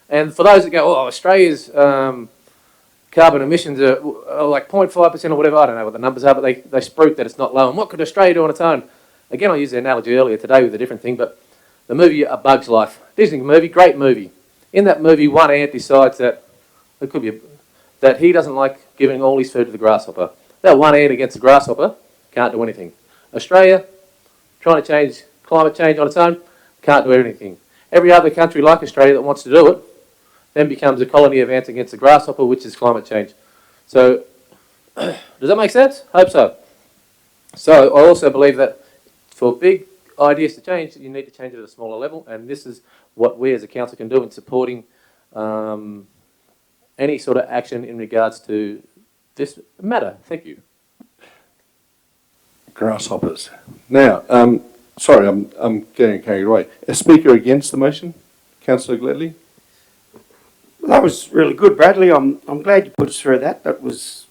And for those that go, oh, Australia's carbon emissions are like 0.5% or whatever, I don't know what the numbers are, but they spruik that it's not low. And what could Australia do on its own? Again, I used the analogy earlier today with a different thing, but the movie A Bug's Life, Disney movie, great movie. In that movie, one ant decides that it could be that he doesn't like giving all his food to the grasshopper. That one ant against the grasshopper can't do anything. Australia, trying to change climate change on its own, can't do anything. Every other country like Australia that wants to do it then becomes a colony of ants against the grasshopper, which is climate change. So, does that make sense? Hope so. So, I also believe that for big ideas to change, you need to change it at a smaller level, and this is what we as a council can do in supporting any sort of action in regards to this matter. Thank you. Grasshoppers. Now, sorry, I'm getting carried away. A speaker against the motion, Councillor Gledley. Well, that was really good, Bradley. I'm glad you put us through that. That was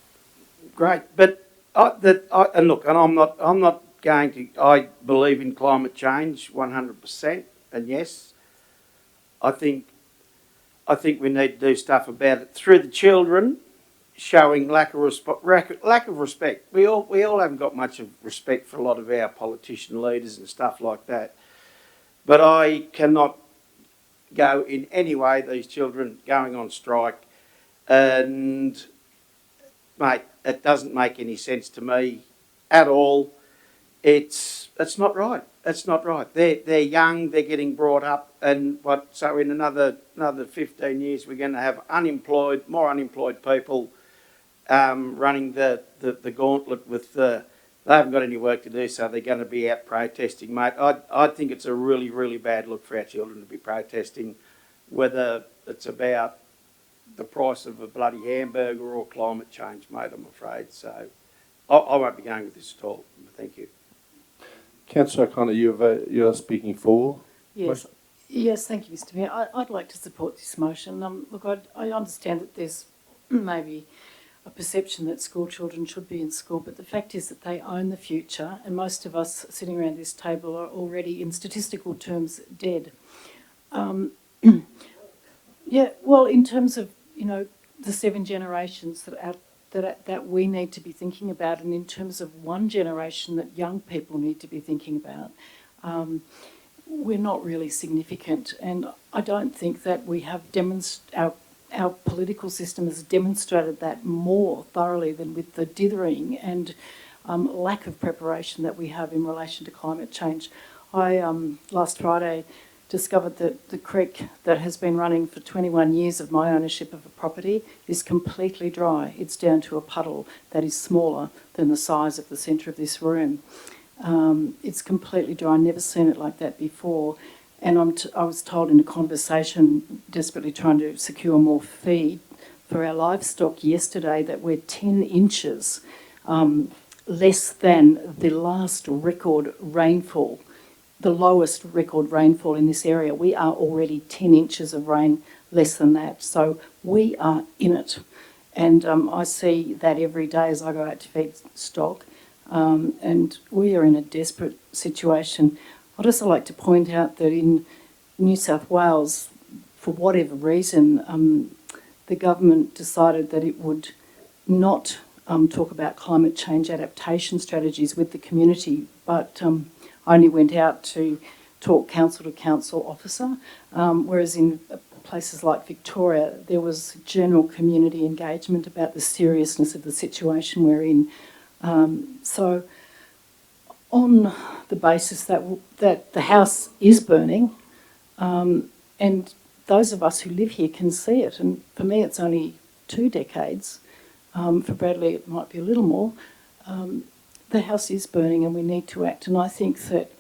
great. But and look, and I'm not going to. I believe in climate change 100%, and yes, I think we need to do stuff about it through the children, showing lack of respect. We all haven't got much of respect for a lot of our politician leaders and stuff like that. But I cannot go in any way these children going on strike, and mate, it doesn't make any sense to me at all. It's not right. It's not right. They're young. They're getting brought up, and so in another 15 years we're going to have more unemployed people running the gauntlet with the they haven't got any work to do, so they're going to be out protesting, mate. I think it's a really, really bad look for our children to be protesting, whether it's about the price of a bloody hamburger or climate change, mate, I'm afraid. So I won't be going with this at all. Thank you. Councillor O'Connor, you're speaking for? Yes. Yes, thank you, Mr Mayor. I'd like to support this motion. Look, I understand that there's maybe a perception that school children should be in school, but the fact is that they own the future, and most of us sitting around this table are already, in statistical terms, dead. Yeah, well, in terms of, you know, the 7 generations that we need to be thinking about, and in terms of one generation that young people need to be thinking about, we're not really significant. And I don't think that we have our political system has demonstrated that more thoroughly than with the dithering and lack of preparation that we have in relation to climate change. I, last Friday, discovered that the creek that has been running for 21 years of my ownership of a property is completely dry. It's down to a puddle that is smaller than the size of the centre of this room. It's completely dry. I've never seen it like that before. And I was told in a conversation, desperately trying to secure more feed for our livestock yesterday, that we're 10 inches less than the last record rainfall, the lowest record rainfall in this area. We are already 10 inches of rain less than that. So we are in it. And I see that every day as I go out to feed stock. And we are in a desperate situation. I'd also like to point out that in New South Wales, for whatever reason, the government decided that it would not talk about climate change adaptation strategies with the community, but only went out to talk council to council officer, whereas in places like Victoria, there was general community engagement about the seriousness of the situation we're in. So on the basis that the house is burning, and those of us who live here can see it, and for me it's only 2 decades, for Bradley it might be a little more, the house is burning and we need to act. And I think that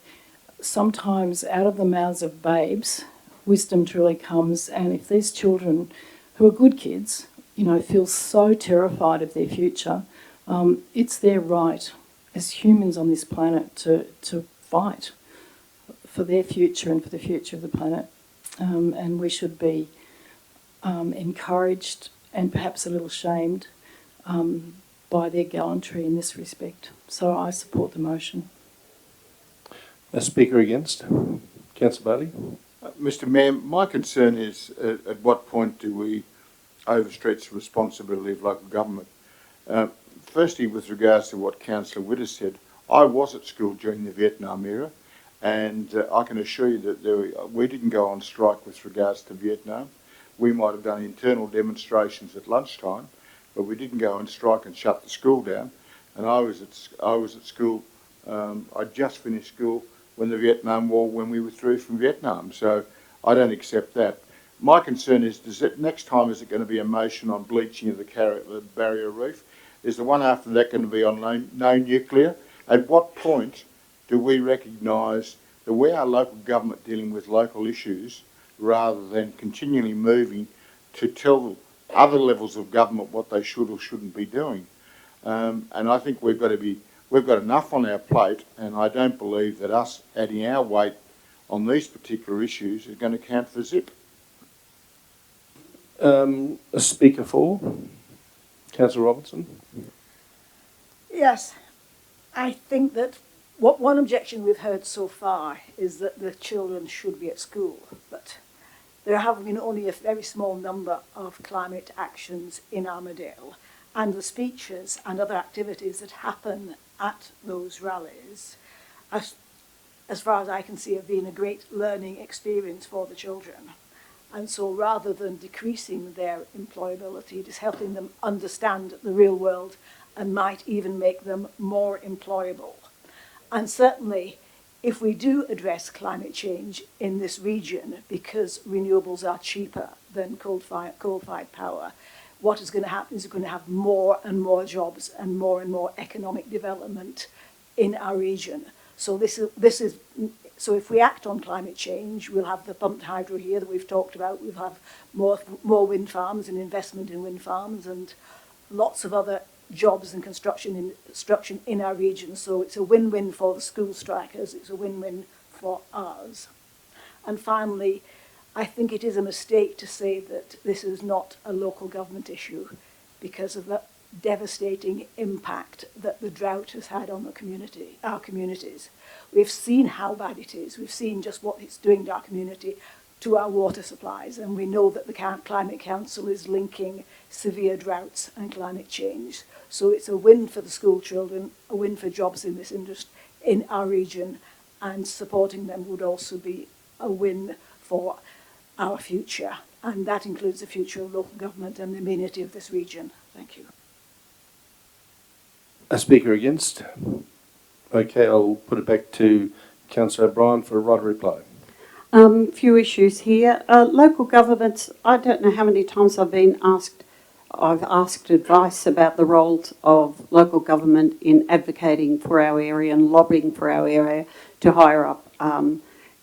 sometimes out of the mouths of babes, wisdom truly comes, and if these children, who are good kids, you know, feel so terrified of their future, it's their right as humans on this planet to fight for their future and for the future of the planet. And we should be encouraged and perhaps a little shamed by their gallantry in this respect. So I support the motion. A speaker against? Councillor Bailey. Mr Mayor, my concern is at what point do we overstretch the responsibility of local government? Firstly, with regards to what Councillor Witter said, I was at school during the Vietnam era, and I can assure you that we didn't go on strike with regards to Vietnam. We might have done internal demonstrations at lunchtime, but we didn't go on strike and shut the school down. And I was at school. I just finished school when the Vietnam War, when we withdrew from Vietnam. So I don't accept that. My concern is next time, is it going to be a motion on bleaching of the barrier reef? Is the one after that going to be on no nuclear? At what point do we recognise that we are local government dealing with local issues rather than continually moving to tell other levels of government what they should or shouldn't be doing? And I think we've got enough on our plate, and I don't believe that us adding our weight on these particular issues is going to count for zip. A speaker for? Councillor Robertson. Yes, I think that one objection we've heard so far is that the children should be at school, but there have been only a very small number of climate actions in Armadale, and the speeches and other activities that happen at those rallies, as far as I can see, have been a great learning experience for the children. And so rather than decreasing their employability, it is helping them understand the real world and might even make them more employable. And certainly, if we do address climate change in this region, because renewables are cheaper than coal-fired power, what is going to happen is we're going to have more and more jobs and more economic development in our region. So so if we act on climate change, we'll have the pumped hydro here that we've talked about. We'll have more wind farms and investment in wind farms and lots of other jobs and construction in our region. So it's a win-win for the school strikers. It's a win-win for us. And finally, I think it is a mistake to say that this is not a local government issue because of the devastating impact that the drought has had on our communities. We've seen how bad it is. We've seen just what it's doing to our community, to our water supplies, and we know that the Climate Council is linking severe droughts and climate change. So it's a win for the school children, a win for jobs in this industry, in our region, and supporting them would also be a win for our future. And that includes the future of local government and the amenity of this region. Thank you. A speaker against? Okay, I'll put it back to Councillor O'Brien for a right of reply. Few issues here. Local governments, I don't know how many times I've asked advice about the roles of local government in advocating for our area and lobbying for our area to higher up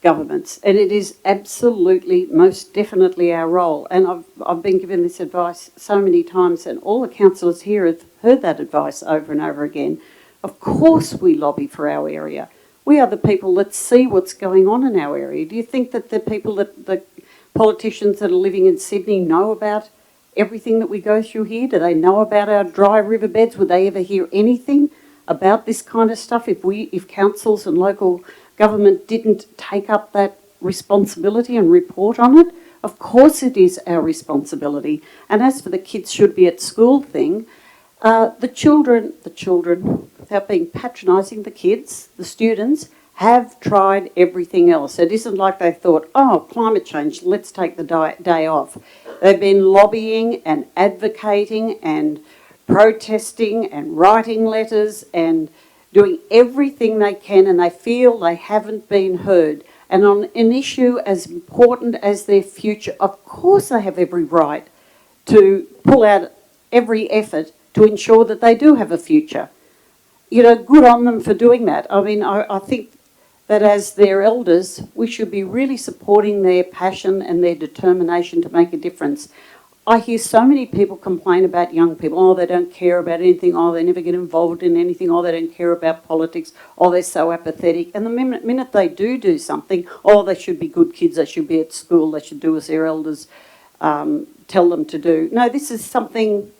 governments. And it is absolutely, most definitely our role. And I've been given this advice so many times, and all the councillors here have heard that advice over and over again. Of course we lobby for our area. We are the people that see what's going on in our area. Do you think that the politicians that are living in Sydney know about everything that we go through here? Do they know about our dry riverbeds? Would they ever hear anything about this kind of stuff if councils and local government didn't take up that responsibility and report on it? Of course it is our responsibility. And as for the kids should be at school thing, the children, without being patronising, the kids, the students, have tried everything else. It isn't like they thought, oh, climate change, let's take the day off. They've been lobbying and advocating and protesting and writing letters and doing everything they can, and they feel they haven't been heard. And on an issue as important as their future, of course they have every right to pull out every effort to ensure that they do have a future. You know, good on them for doing that. I mean, I think that as their elders, we should be really supporting their passion and their determination to make a difference. I hear so many people complain about young people. Oh, they don't care about anything. Oh, they never get involved in anything. Oh, they don't care about politics. Oh, they're so apathetic. And the minute they do something, oh, they should be good kids. They should be at school. They should do as their elders tell them to do. No, this is something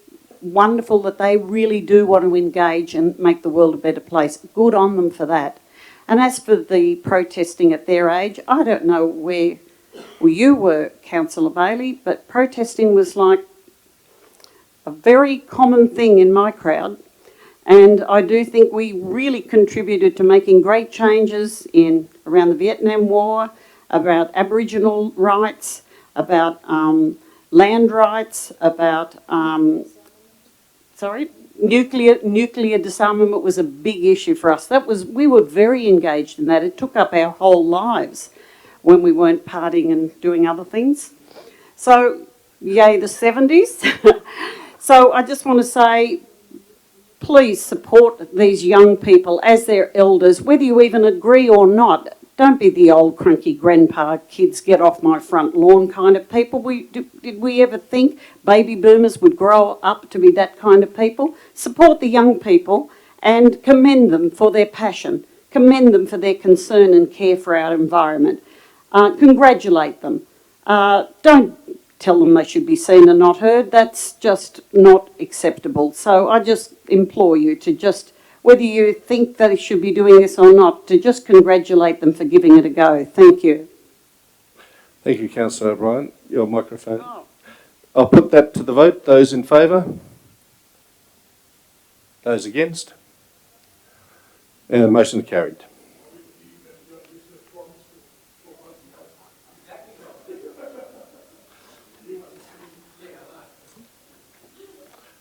wonderful that they really do want to engage and make the world a better place. Good on them for that. And as for the protesting at their age, I don't know where you were, Councillor Bailey, but protesting was like a very common thing in my crowd. And I do think we really contributed to making great changes around the Vietnam War, about Aboriginal rights, about land rights, about nuclear disarmament was a big issue for us. We were very engaged in that. It took up our whole lives when we weren't partying and doing other things. So, yay the 70s. So I just want to say, please support these young people as their elders, whether you even agree or not. Don't be the old cranky grandpa kids, get off my front lawn kind of people. Did we ever think baby boomers would grow up to be that kind of people? Support the young people and commend them for their passion. Commend them for their concern and care for our environment. Congratulate them. Don't tell them they should be seen and not heard. That's just not acceptable. So I just implore you to just, whether you think that they should be doing this or not, to just congratulate them for giving it a go. Thank you. Thank you, Councillor O'Brien. Your microphone. Oh. I'll put that to the vote. Those in favour? Those against? And the motion carried.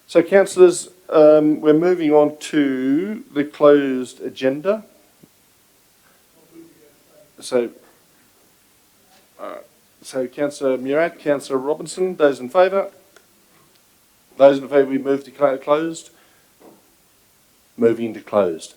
So, councillors, we're moving on to the closed agenda. So Councillor Murat, Councillor Robinson, those in favour? Those in favour, we move to closed. Moving to closed.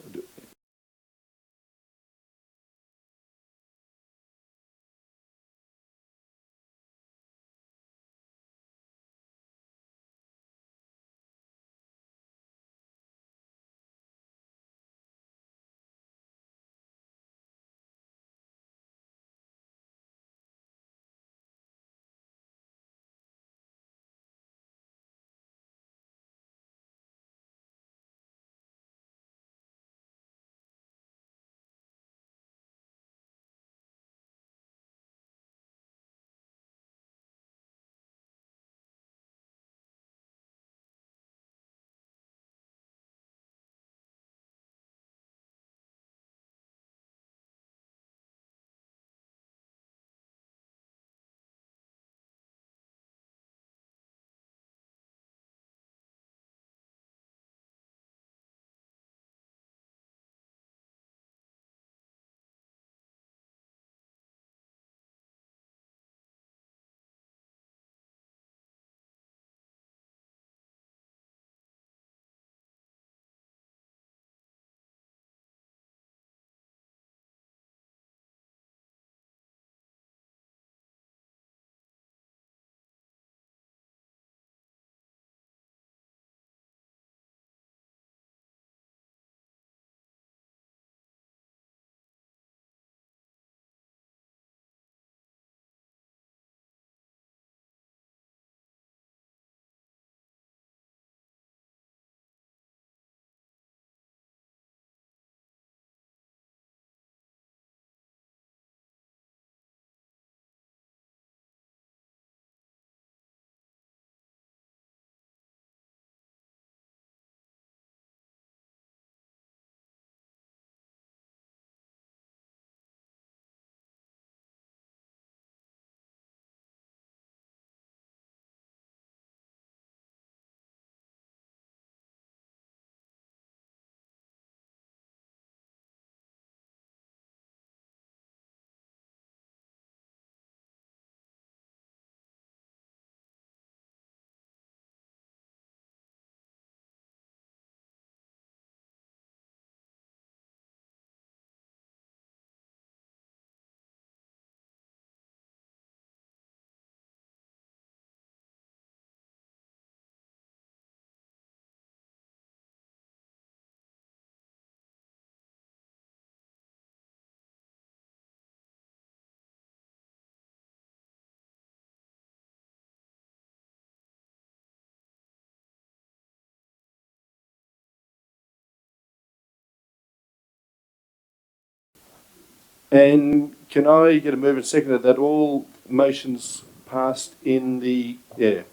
And can I get a move and second that all motions passed in the, yep,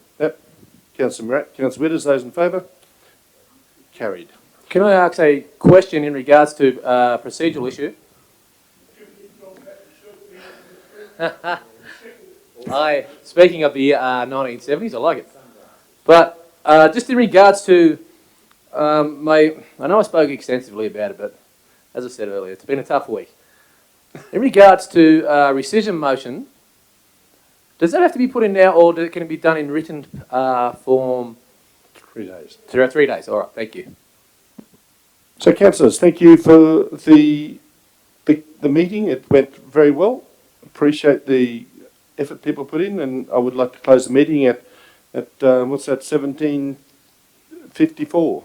Councillor Morat, Councillor Withers, those in favour? Carried. Can I ask a question in regards to procedural issue? Speaking of the 1970s, I like it. But just in regards to I know I spoke extensively about it, but as I said earlier, it's been a tough week. In regards to rescission motion, does that have to be put in now, or can it be done in written form? 3 days. 3 days. All right. Thank you. So, councillors, thank you for the meeting. It went very well. Appreciate the effort people put in, and I would like to close the meeting at what's that, 17:54.